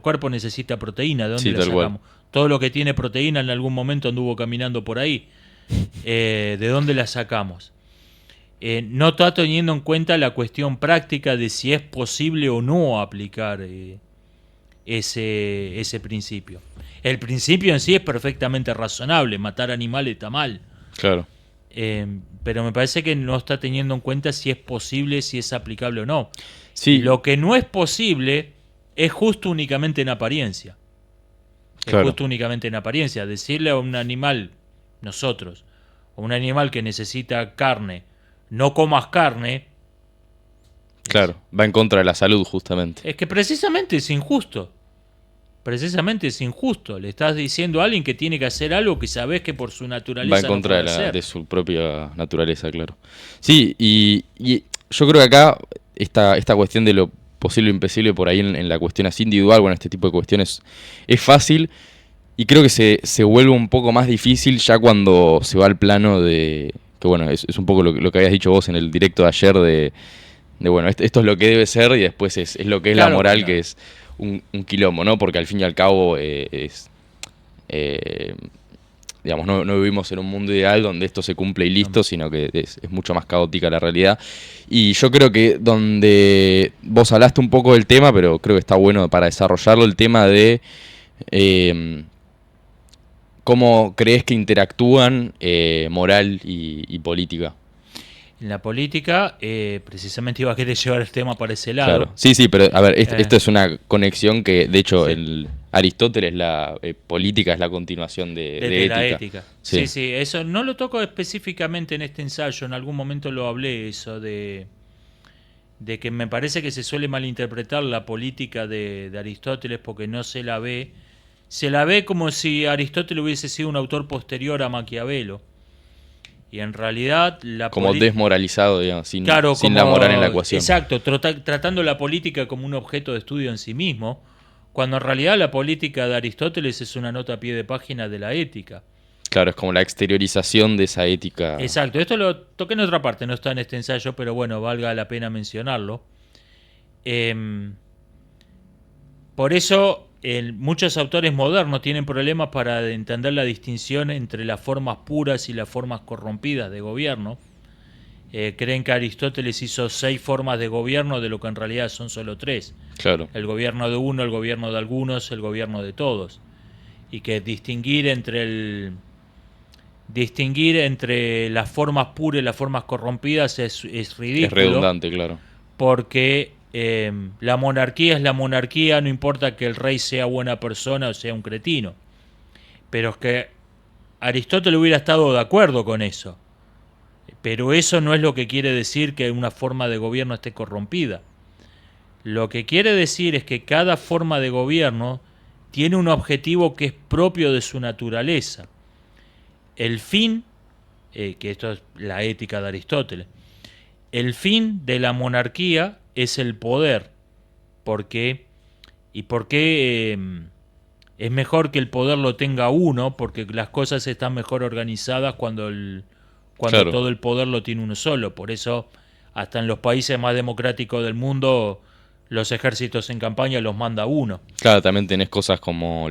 cuerpo necesita proteína, ¿de dónde la sacamos? Todo lo que tiene proteína en algún momento anduvo caminando por ahí. ¿De dónde la sacamos? No está teniendo en cuenta la cuestión práctica de si es posible o no aplicar ese principio. El principio en sí es perfectamente razonable, matar animales está mal. Claro. Pero me parece que no está teniendo en cuenta si es posible, si es aplicable o no. Sí. Lo que no es posible es justo únicamente en apariencia. Claro. Es justo únicamente en apariencia. Decirle a un animal, nosotros, a un animal que necesita carne, no comas carne. Claro, va en contra de la salud justamente. Es que precisamente es injusto. Precisamente es injusto. Le estás diciendo a alguien que tiene que hacer algo que sabes que por su naturaleza va en contra no de su propia naturaleza, claro. Sí, y yo creo que acá esta cuestión de lo posible o impesible por ahí en la cuestión así individual, bueno, este tipo de cuestiones es fácil y creo que se vuelve un poco más difícil ya cuando se va al plano de... Que bueno, es un poco lo que habías dicho vos en el directo de ayer de bueno, esto es lo que debe ser y después es lo que es la moral, claro. Que es un quilombo, ¿no? Porque al fin y al cabo digamos, no vivimos en un mundo ideal donde esto se cumple y listo, sino que es mucho más caótica la realidad. Y yo creo que donde vos hablaste un poco del tema, pero creo que está bueno para desarrollarlo, el tema de cómo crees que interactúan moral y política. En la política, precisamente iba a querer llevar el tema para ese lado. Claro. Sí, sí, pero a ver, esto es una conexión que, de hecho, sí. Aristóteles, la política es la continuación de ética. La ética. Sí. Sí, sí, eso no lo toco específicamente en este ensayo, en algún momento lo hablé, eso de que me parece que se suele malinterpretar la política de Aristóteles porque no se la ve. Se la ve como si Aristóteles hubiese sido un autor posterior a Maquiavelo. Y en realidad como desmoralizado, digamos, sin claro, la moral en la ecuación. Exacto, tratando la política como un objeto de estudio en sí mismo, cuando en realidad la política de Aristóteles es una nota a pie de página de la ética. Claro, es como la exteriorización de esa ética. Exacto, esto lo toqué en otra parte, no está en este ensayo, pero bueno, valga la pena mencionarlo. Por eso muchos autores modernos tienen problemas para entender la distinción entre las formas puras y las formas corrompidas de gobierno. Creen que Aristóteles hizo 6 formas de gobierno de lo que en realidad son solo 3. Claro. El gobierno de uno, el gobierno de algunos, el gobierno de todos. Y que distinguir entre las formas puras y las formas corrompidas es ridículo. Es redundante, claro. Porque la monarquía es la monarquía, no importa que el rey sea buena persona o sea un cretino. Pero es que Aristóteles hubiera estado de acuerdo con eso. Pero eso no es lo que quiere decir que una forma de gobierno esté corrompida. Lo que quiere decir es que cada forma de gobierno tiene un objetivo que es propio de su naturaleza. El fin, que esto es la ética de Aristóteles, el fin de la monarquía es el poder. ¿Por qué? ¿Y por qué es mejor que el poder lo tenga uno? Porque las cosas están mejor organizadas cuando claro, todo el poder lo tiene uno solo. Por eso, hasta en los países más democráticos del mundo, los ejércitos en campaña los manda uno. Claro, también tenés cosas como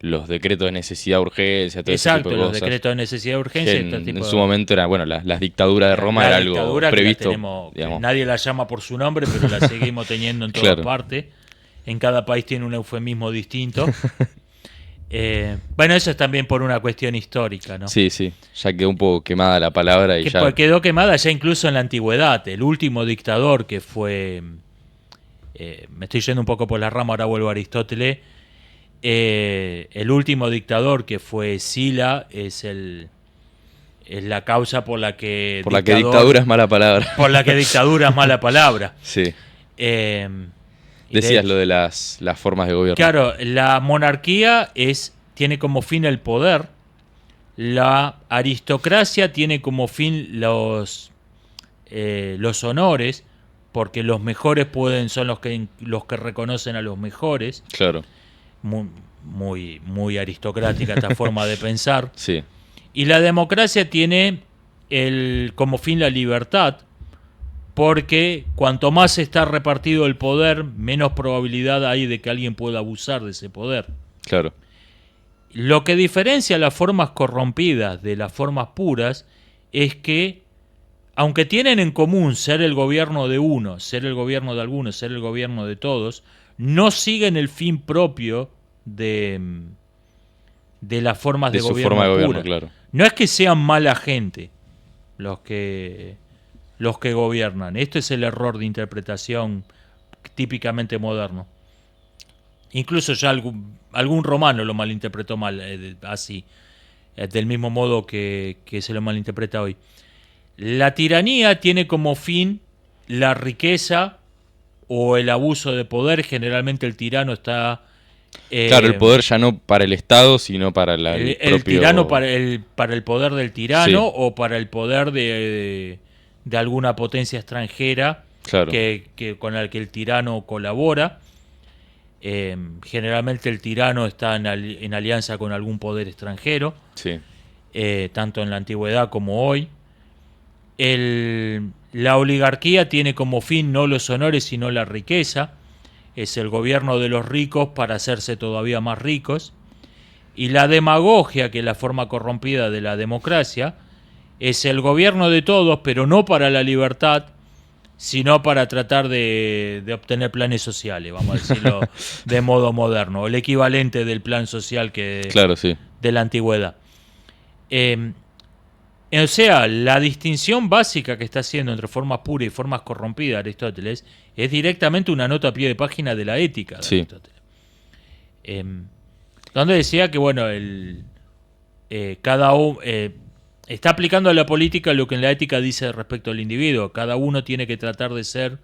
los decretos de necesidad, urgencia, todo exacto, ese tipo de los cosas. Decretos de necesidad, urgencia. En su momento era, bueno, las dictaduras de Roma era algo previsto. Nadie la llama por su nombre, pero la seguimos teniendo en todas partes. En cada país tiene un eufemismo distinto. Bueno, eso es también por una cuestión histórica, ¿no? Sí, sí, ya quedó un poco quemada la palabra. Quedó quemada ya incluso en la antigüedad. El último dictador que fue... me estoy yendo un poco por la rama, ahora vuelvo a Aristóteles. El último dictador que fue Sila es la causa por la que... Por la que dictadura es mala palabra. Por la que dictadura es mala palabra. Sí. Decías lo de las formas de gobierno. Claro, la monarquía tiene como fin el poder. La aristocracia tiene como fin los honores, porque los mejores son los que reconocen a los mejores. Claro. Muy, muy aristocrática esta forma de pensar. Sí. Y la democracia tiene como fin la libertad, porque cuanto más está repartido el poder, menos probabilidad hay de que alguien pueda abusar de ese poder. Claro. Lo que diferencia las formas corrompidas de las formas puras es que, aunque tienen en común ser el gobierno de uno, ser el gobierno de algunos, ser el gobierno de todos, no siguen el fin propio de las formas de gobierno forma de gobierno, pura. Claro. No es que sean mala gente los que gobiernan. Esto es el error de interpretación típicamente moderno. Incluso ya algún romano lo malinterpretó mal, así, del mismo modo que se lo malinterpreta hoy. La tiranía tiene como fin la riqueza o el abuso de poder. Generalmente el tirano está... claro, el poder ya no para el Estado, sino para el propio... tirano para el poder del tirano, sí, o para el poder de alguna potencia extranjera, claro, con la que el tirano colabora. Generalmente el tirano está en alianza con algún poder extranjero, sí, tanto en la antigüedad como hoy. La oligarquía tiene como fin no los honores sino la riqueza. Es el gobierno de los ricos para hacerse todavía más ricos. Y la demagogia, que es la forma corrompida de la democracia, es el gobierno de todos, pero no para la libertad, sino para tratar de obtener planes sociales, vamos a decirlo de modo moderno, el equivalente del plan social claro, sí, de la antigüedad. O sea, la distinción básica que está haciendo entre formas puras y formas corrompidas Aristóteles es directamente una nota a pie de página de la ética de Sí, Aristóteles. Donde decía que, bueno, cada uno está aplicando a la política lo que en la ética dice respecto al individuo. Cada uno tiene que tratar de ser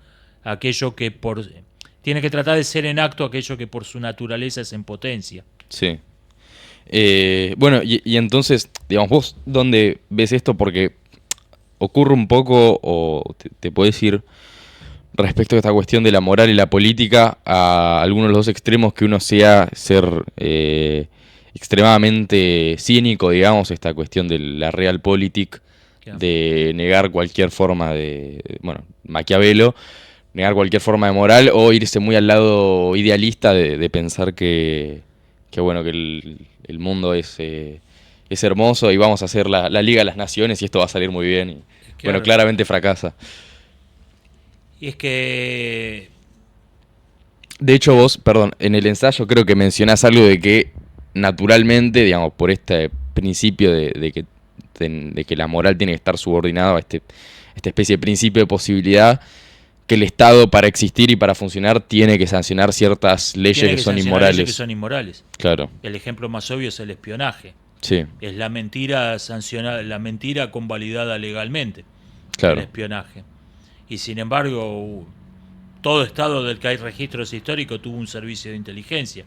aquello que por... Tiene que tratar de ser en acto aquello que por su naturaleza es en potencia. sí. Bueno, y entonces, digamos, vos, ¿dónde ves esto? Porque ocurre un poco, o te puedes ir respecto a esta cuestión de la moral y la política a algunos de los dos extremos, que uno sea ser extremadamente cínico, digamos, esta cuestión de la realpolitik, Claro. de negar cualquier forma de, bueno, Maquiavelo, negar cualquier forma de moral, o irse muy al lado idealista de pensar que bueno, que el mundo es hermoso y vamos a hacer la Liga de las Naciones y esto va a salir muy bien. Y, bueno, Claro. claramente fracasa. Y es que... De hecho, vos, perdón, en el ensayo creo que mencionás algo de que naturalmente, digamos, por este principio de que la moral tiene que estar subordinada a esta especie de principio de posibilidad, que el Estado para existir y para funcionar tiene que sancionar ciertas leyes Tiene que que son sancionar inmorales. leyes que son inmorales. Claro, El ejemplo más obvio es el espionaje. sí, Es la mentira sancionada, la mentira convalidada legalmente. El claro, espionaje. Y sin embargo, todo estado del que hay registros históricos tuvo un servicio de inteligencia.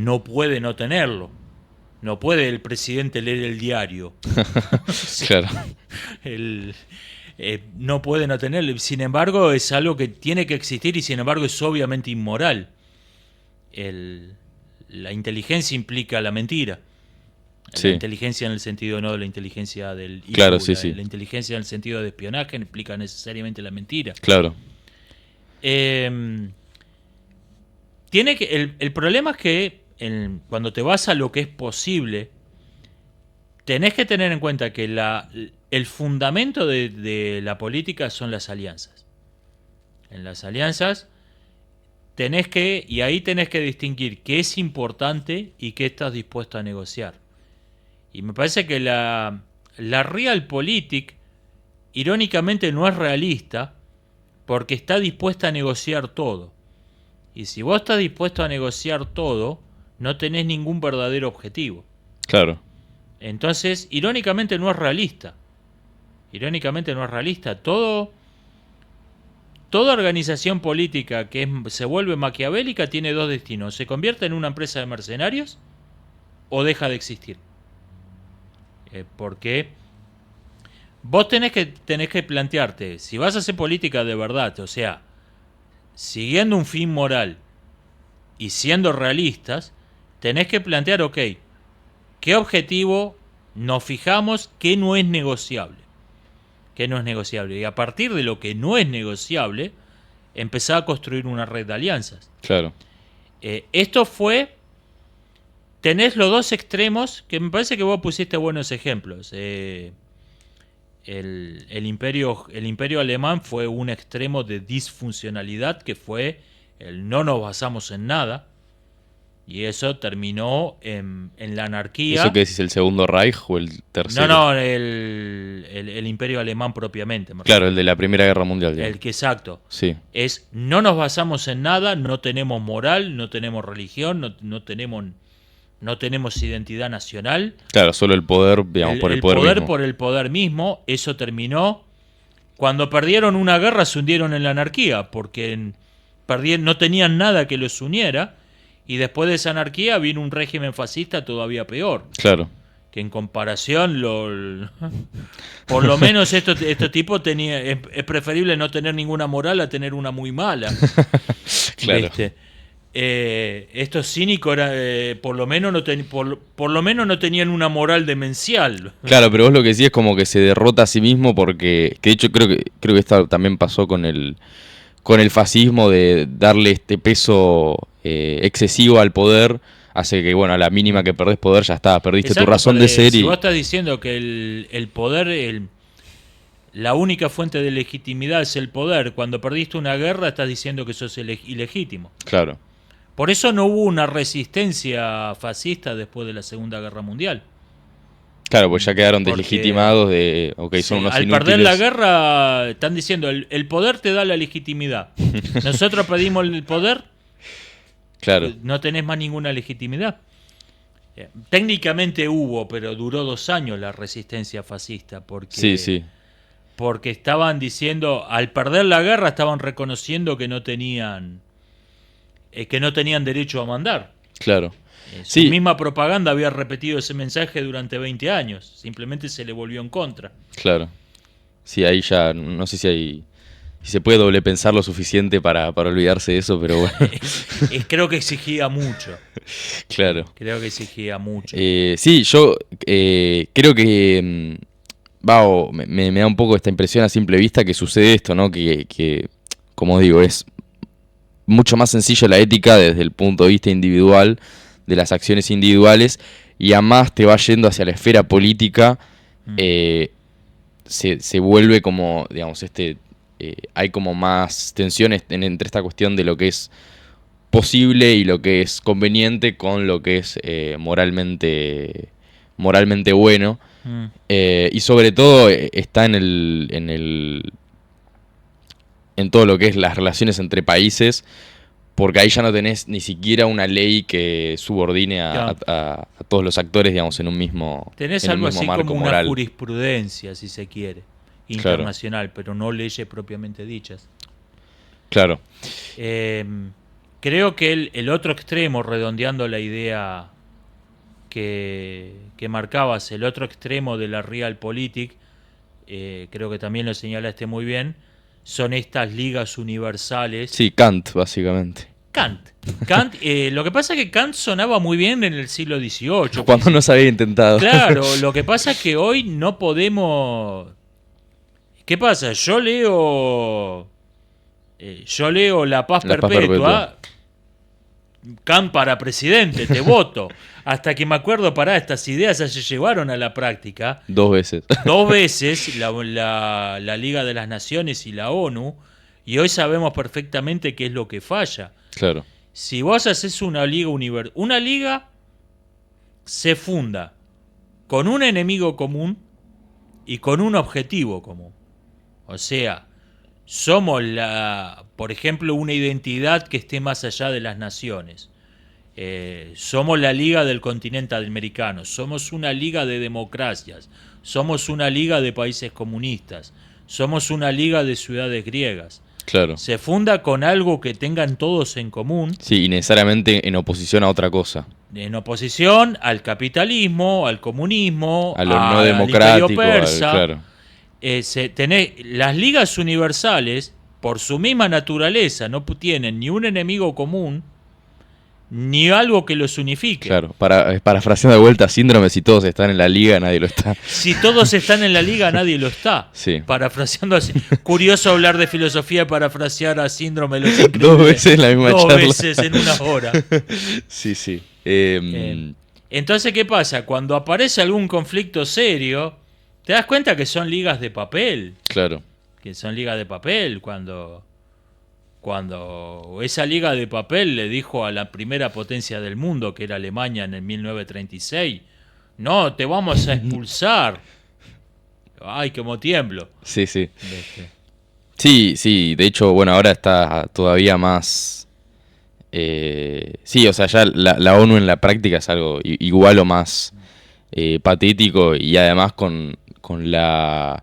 No puede no tenerlo. No puede el presidente leer el diario. Sí. claro, El, no puede no tenerlo. Sin embargo, es algo que tiene que existir y sin embargo es obviamente inmoral. La inteligencia implica la mentira. sí, La inteligencia en el sentido no de la inteligencia del IQ, claro, sí, sí, la inteligencia en el sentido de espionaje implica necesariamente la mentira. claro, Eh, tiene que, el problema es que cuando te vas a lo que es posible, tenés que tener en cuenta que el fundamento de la política son las alianzas. En las alianzas tenés que, y ahí tenés que distinguir qué es importante y qué estás dispuesto a negociar. Y me parece que la realpolitik, irónicamente, no es realista porque está dispuesta a negociar todo. Y si vos estás dispuesto a negociar todo, no tenés ningún verdadero objetivo. claro, Entonces, irónicamente no es realista. Irónicamente no es realista. Toda organización política que se vuelve maquiavélica tiene dos destinos. Se convierte en una empresa de mercenarios o deja de existir. Porque vos tenés que plantearte, si vas a hacer política de verdad, o sea, siguiendo un fin moral y siendo realistas, tenés que plantear, ok, ¿qué objetivo nos fijamos que no es negociable? ¿Qué no es negociable? Y a partir de lo que no es negociable, empezar a construir una red de alianzas. claro, Esto fue... Tenés los dos extremos, que me parece que vos pusiste buenos ejemplos. El imperio alemán fue un extremo de disfuncionalidad, que fue el no nos basamos en nada, y eso terminó en la anarquía. ¿eso qué decís, el segundo Reich o el tercero? No, el imperio alemán propiamente. Claro, el de la Primera Guerra Mundial. El que exacto. Sí, Es no nos basamos en nada, no tenemos moral, no tenemos religión, no tenemos identidad nacional. claro, solo el poder, digamos, por el poder mismo. Por el poder mismo, eso terminó. Cuando perdieron una guerra se hundieron en la anarquía, porque no tenían nada que los uniera, y después de esa anarquía vino un régimen fascista todavía peor. Claro, Que en comparación, por lo menos este tipo es preferible no tener ninguna moral a tener una muy mala. claro. Estos cínicos por lo menos no tenían una moral demencial. Claro, pero vos lo que decís es como que se derrota a sí mismo porque, que de hecho creo que esto también pasó con el fascismo, de darle este peso excesivo al poder, hace que, bueno, a la mínima que perdés poder ya está, perdiste Exacto, tu razón de ser. si Y vos estás diciendo que el poder, la única fuente de legitimidad es el poder, cuando perdiste una guerra estás diciendo que sos ilegítimo. claro, Por eso no hubo una resistencia fascista después de la Segunda Guerra Mundial. Claro, pues ya quedaron Porque, deslegitimados de, ok, son unos al inútiles. perder la guerra, están diciendo, el poder te da la legitimidad. Nosotros pedimos el poder, Claro, no tenés más ninguna legitimidad. Técnicamente hubo, pero duró 2 años la resistencia fascista, porque, sí, porque estaban diciendo, al perder la guerra, estaban reconociendo que no tenían derecho a mandar. claro. Su Sí, misma propaganda había repetido ese mensaje durante 20 años, simplemente se le volvió en contra. claro. Sí, ahí ya, no sé si se puede doble pensar lo suficiente para olvidarse de eso, pero bueno, Creo que exigía mucho. claro. Creo que exigía mucho. Sí, yo creo que me da un poco esta impresión a simple vista que sucede esto, ¿no? Que, como digo, es mucho más sencillo la ética desde el punto de vista individual, de las acciones individuales, y a más te va yendo hacia la esfera política, se vuelve como, digamos, hay como más tensiones entre esta cuestión de lo que es posible y lo que es conveniente con lo que es moralmente bueno. Mm. Y sobre todo está en todo lo que es las relaciones entre países, porque ahí ya no tenés ni siquiera una ley que subordine Claro. a todos los actores, digamos, en un mismo, Tenés en un algo mismo así marco como una moral. jurisprudencia, si se quiere, internacional, pero no leyes propiamente dichas. Claro, Eh, Creo que el otro extremo, redondeando la idea que marcabas, el otro extremo de la realpolitik, creo que también lo señalaste muy bien, son estas ligas universales. sí, Kant, básicamente. Kant. Lo que pasa es que Kant sonaba muy bien en el siglo XVIII. Cuando no se había intentado. Claro, lo que pasa es que hoy no podemos... ¿Qué pasa? Yo leo La Paz La Paz Perpetua, Kant para presidente, te voto. Hasta que me acuerdo, estas ideas ya se llevaron a la práctica 2 veces. 2 veces, la Liga de las Naciones y la ONU, y hoy sabemos perfectamente qué es lo que falla. Claro, Si vos haces una liga una liga se funda con un enemigo común y con un objetivo común. O sea, somos por ejemplo, una identidad que esté más allá de las naciones. Somos la liga del continente americano, somos una liga de democracias, somos una liga de países comunistas, somos una liga de ciudades griegas. claro. Se funda con algo que tengan todos en común, Sí, y necesariamente en oposición a otra cosa. en oposición al capitalismo, al comunismo, A lo no al democrático, imperio persa. claro. Tenés las ligas universales, por su misma naturaleza, no tienen ni un enemigo común, ni algo que los unifique. Claro, parafraseando de vuelta, síndrome, si todos están en la liga, nadie lo está. Si todos están en la liga, nadie lo está. Sí. Parafraseando así. Curioso hablar de filosofía y parafrasear a Síndrome de los Increíbles. 2 veces en la misma Dos charla. veces en una hora. Sí. Entonces, ¿qué pasa? Cuando aparece algún conflicto serio, te das cuenta que son ligas de papel. Claro, Que son ligas de papel. Cuando esa liga de papel le dijo a la primera potencia del mundo, que era Alemania en el 1936, no, te vamos a expulsar. Ay, como tiemblo. sí. Sí, de hecho, bueno, ahora está todavía más... sí, o sea, ya la ONU en la práctica es algo igual o más patético, y además con la...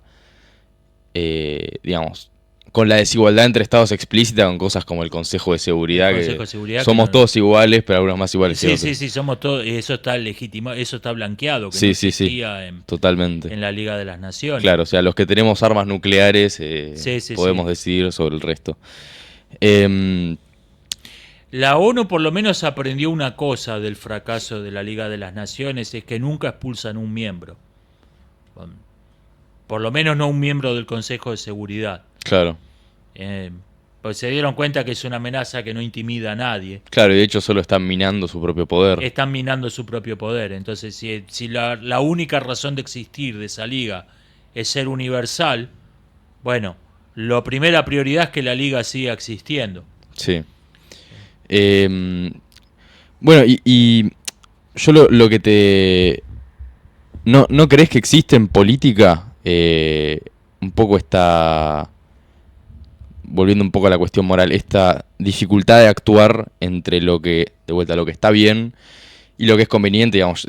digamos... con la desigualdad entre estados explícita, con cosas como el Consejo de Seguridad, El Consejo de Seguridad, somos que no- todos iguales, pero algunos más iguales que otros. Sí, somos todos, eso está legitimado, eso está blanqueado, que Sí, no sí, existía totalmente. en la Liga de las Naciones. Claro, o sea, los que tenemos armas nucleares Sí, podemos decidir sobre el resto. Em, La ONU por lo menos aprendió una cosa del fracaso de la Liga de las Naciones, es que nunca expulsan un miembro. Por lo menos no un miembro del Consejo de Seguridad. claro, Pues se dieron cuenta que es una amenaza que no intimida a nadie. claro, y de hecho solo están minando su propio poder. Están minando su propio poder. Entonces, si la única razón de existir de esa liga es ser universal, bueno, la primera prioridad es que la liga siga existiendo. Sí. Bueno, y yo lo que ¿No crees que existe en política un poco esta, volviendo un poco a la cuestión moral, esta dificultad de actuar entre lo que, de vuelta, lo que está bien y lo que es conveniente, digamos,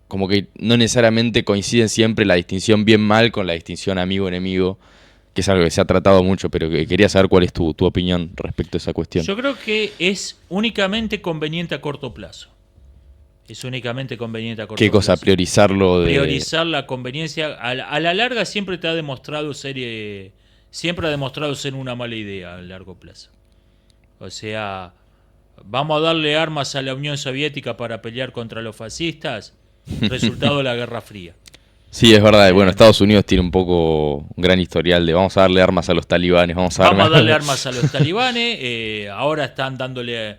como que no necesariamente coinciden siempre la distinción bien-mal con la distinción amigo-enemigo, que es algo que se ha tratado mucho, pero que quería saber cuál es tu opinión respecto a esa cuestión. Yo creo que es únicamente conveniente a corto plazo. Es únicamente conveniente a corto plazo. ¿Qué cosa? Priorizarlo Priorizar la conveniencia. A la larga siempre te ha demostrado siempre ha demostrado ser una mala idea a largo plazo. O sea, vamos a darle armas a la Unión Soviética para pelear contra los fascistas. Resultado de la Guerra Fría. Sí, es verdad. Bueno, Estados Unidos tiene un poco un gran historial de vamos a darle armas a los talibanes, vamos a darle armas a los talibanes. Ahora están dándole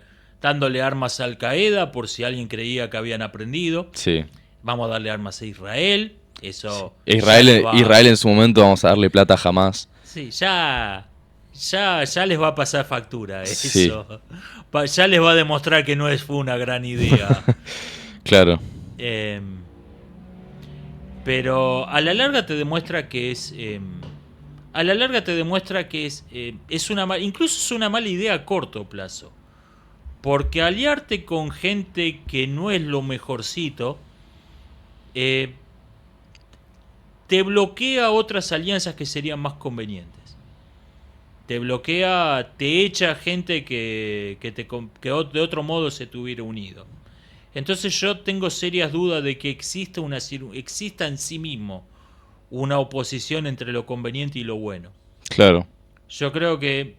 armas a Al Qaeda por si alguien creía que habían aprendido. Sí. Vamos a darle armas a Israel. Eso. Sí. Israel en su momento vamos a darle plata jamás. Sí, ya les va a pasar factura. Eso. Sí. Ya les va a demostrar que no fue una gran idea. Claro. Pero a la larga te demuestra que es incluso es una mala idea a corto plazo, porque aliarte con gente que no es lo mejorcito te bloquea otras alianzas que serían más convenientes, te echa gente que de otro modo se te hubiera unido. Entonces yo tengo serias dudas de que exista en sí mismo una oposición entre lo conveniente y lo bueno. Claro. Yo creo que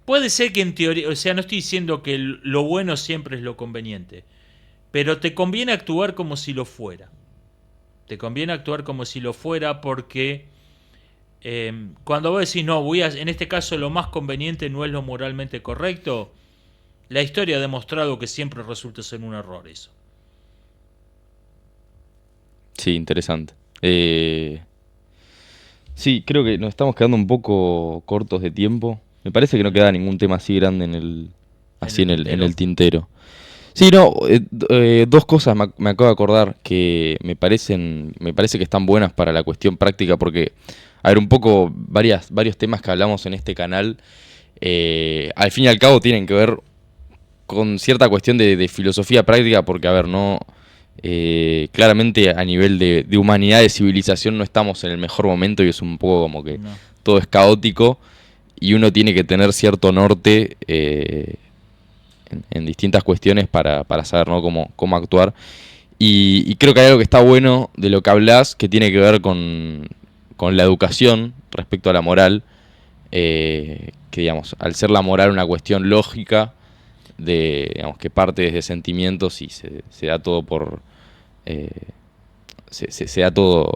puede ser que en teoría, o sea, no estoy diciendo que lo bueno siempre es lo conveniente, pero te conviene actuar como si lo fuera. Te conviene actuar como si lo fuera porque cuando vos decís, no, en este caso lo más conveniente no es lo moralmente correcto, la historia ha demostrado que siempre resulta ser un error eso. Sí, interesante. Sí, creo que nos estamos quedando un poco cortos de tiempo. Me parece que no queda ningún tema así grande en el tintero. Sí, no, dos cosas me acabo de acordar que me parece que están buenas para la cuestión práctica, porque, a ver, un poco varios temas que hablamos en este canal, al fin y al cabo tienen que ver con cierta cuestión de filosofía práctica, porque, a ver, no claramente a nivel de humanidad, de civilización, no estamos en el mejor momento y es un poco como que todo es caótico y uno tiene que tener cierto norte en distintas cuestiones para saber, ¿no?, cómo actuar. Y creo que hay algo que está bueno de lo que hablas, que tiene que ver con la educación respecto a la moral, que, digamos, al ser la moral una cuestión lógica, digamos, que parte desde sentimientos y se da todo se da todo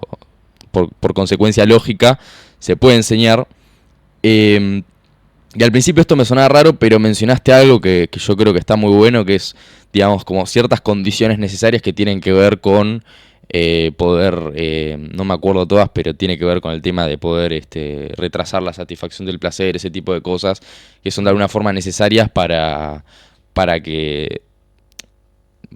por consecuencia lógica, se puede enseñar. Y al principio esto me sonaba raro, pero mencionaste algo que yo creo que está muy bueno, que es, digamos, como ciertas condiciones necesarias que tienen que ver con poder, no me acuerdo todas, pero tiene que ver con el tema de poder retrasar la satisfacción del placer, ese tipo de cosas, que son de alguna forma necesarias para que,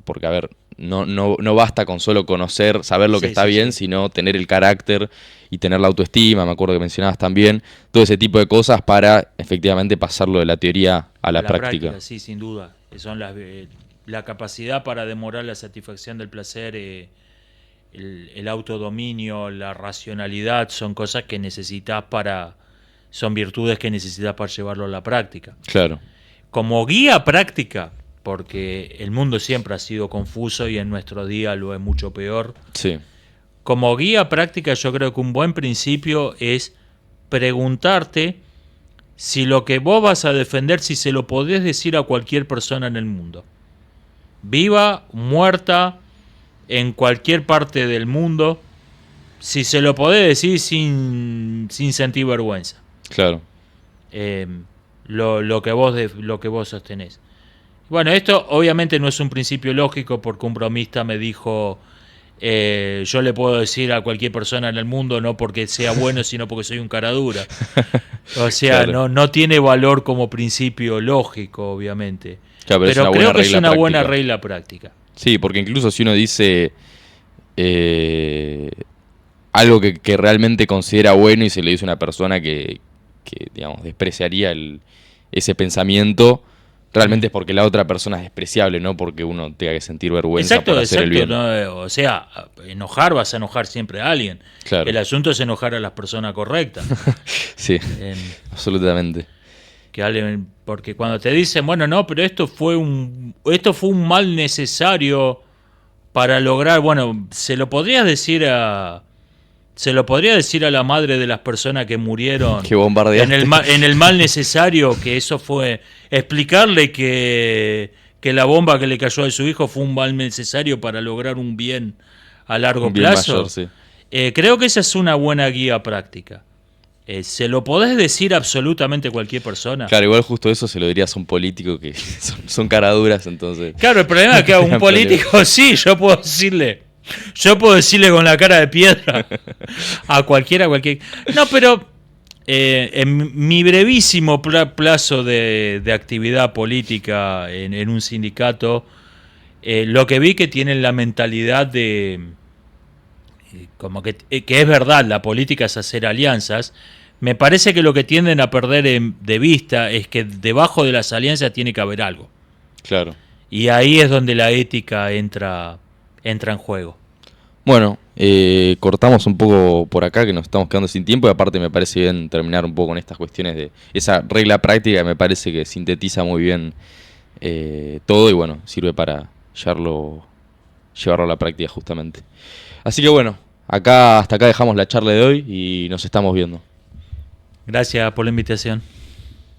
porque, a ver, no basta con solo saber lo que está bien, sino tener el carácter y tener la autoestima, me acuerdo que mencionabas también, todo ese tipo de cosas para efectivamente pasarlo de la teoría a la práctica. Sí, sin duda. Son la capacidad para demorar la satisfacción del placer, el autodominio, la racionalidad, son cosas que necesitas son virtudes que necesitas para llevarlo a la práctica. Claro. Como guía práctica, porque el mundo siempre ha sido confuso y en nuestro día lo es mucho peor. Sí. Como guía práctica, yo creo que un buen principio es preguntarte si lo que vos vas a defender, si se lo podés decir a cualquier persona en el mundo. Viva, muerta, en cualquier parte del mundo, si se lo podés decir sin sentir vergüenza. Claro. Lo que vos sostenés. Bueno, esto obviamente no es un principio lógico, porque un bromista me dijo, yo le puedo decir a cualquier persona en el mundo, no porque sea bueno, sino porque soy un cara dura. O sea, claro, no tiene valor como principio lógico, obviamente. Claro, pero creo que es una buena regla práctica. Sí, porque incluso si uno dice algo que realmente considera bueno y se lo dice a una persona que digamos, despreciaría ese pensamiento, realmente es porque la otra persona es despreciable, no porque uno tenga que sentir vergüenza por hacer el bien. ¿no? O sea, vas a enojar siempre a alguien. Claro. El asunto es enojar a las personas correctas. Sí, absolutamente. Que alguien, porque cuando te dicen, bueno, no, pero esto fue un mal necesario para lograr, bueno, se lo podría decir a la madre de las personas que murieron que bombardeaste. en el mal necesario, que eso fue explicarle que la bomba que le cayó a su hijo fue un mal necesario para lograr un bien a largo plazo. Mayor, sí. Creo que esa es una buena guía práctica. ¿Se lo podés decir a absolutamente cualquier persona? Claro, igual justo eso se lo dirías a un político que son caraduras, entonces... Claro, el problema es que a un político sí, yo puedo decirle con la cara de piedra a cualquiera. No, pero en mi brevísimo plazo de actividad política en un sindicato, lo que vi que tienen la mentalidad de... como que es verdad, la política es hacer alianzas. Me parece que lo que tienden a perder de vista es que debajo de las alianzas tiene que haber algo. Claro. Y ahí es donde la ética entra en juego. Bueno, cortamos un poco por acá, que nos estamos quedando sin tiempo, y aparte me parece bien terminar un poco con estas cuestiones de esa regla práctica, que me parece que sintetiza muy bien todo, y bueno, sirve para llevarlo a la práctica justamente. Así que bueno, hasta acá dejamos la charla de hoy y nos estamos viendo. Gracias por la invitación.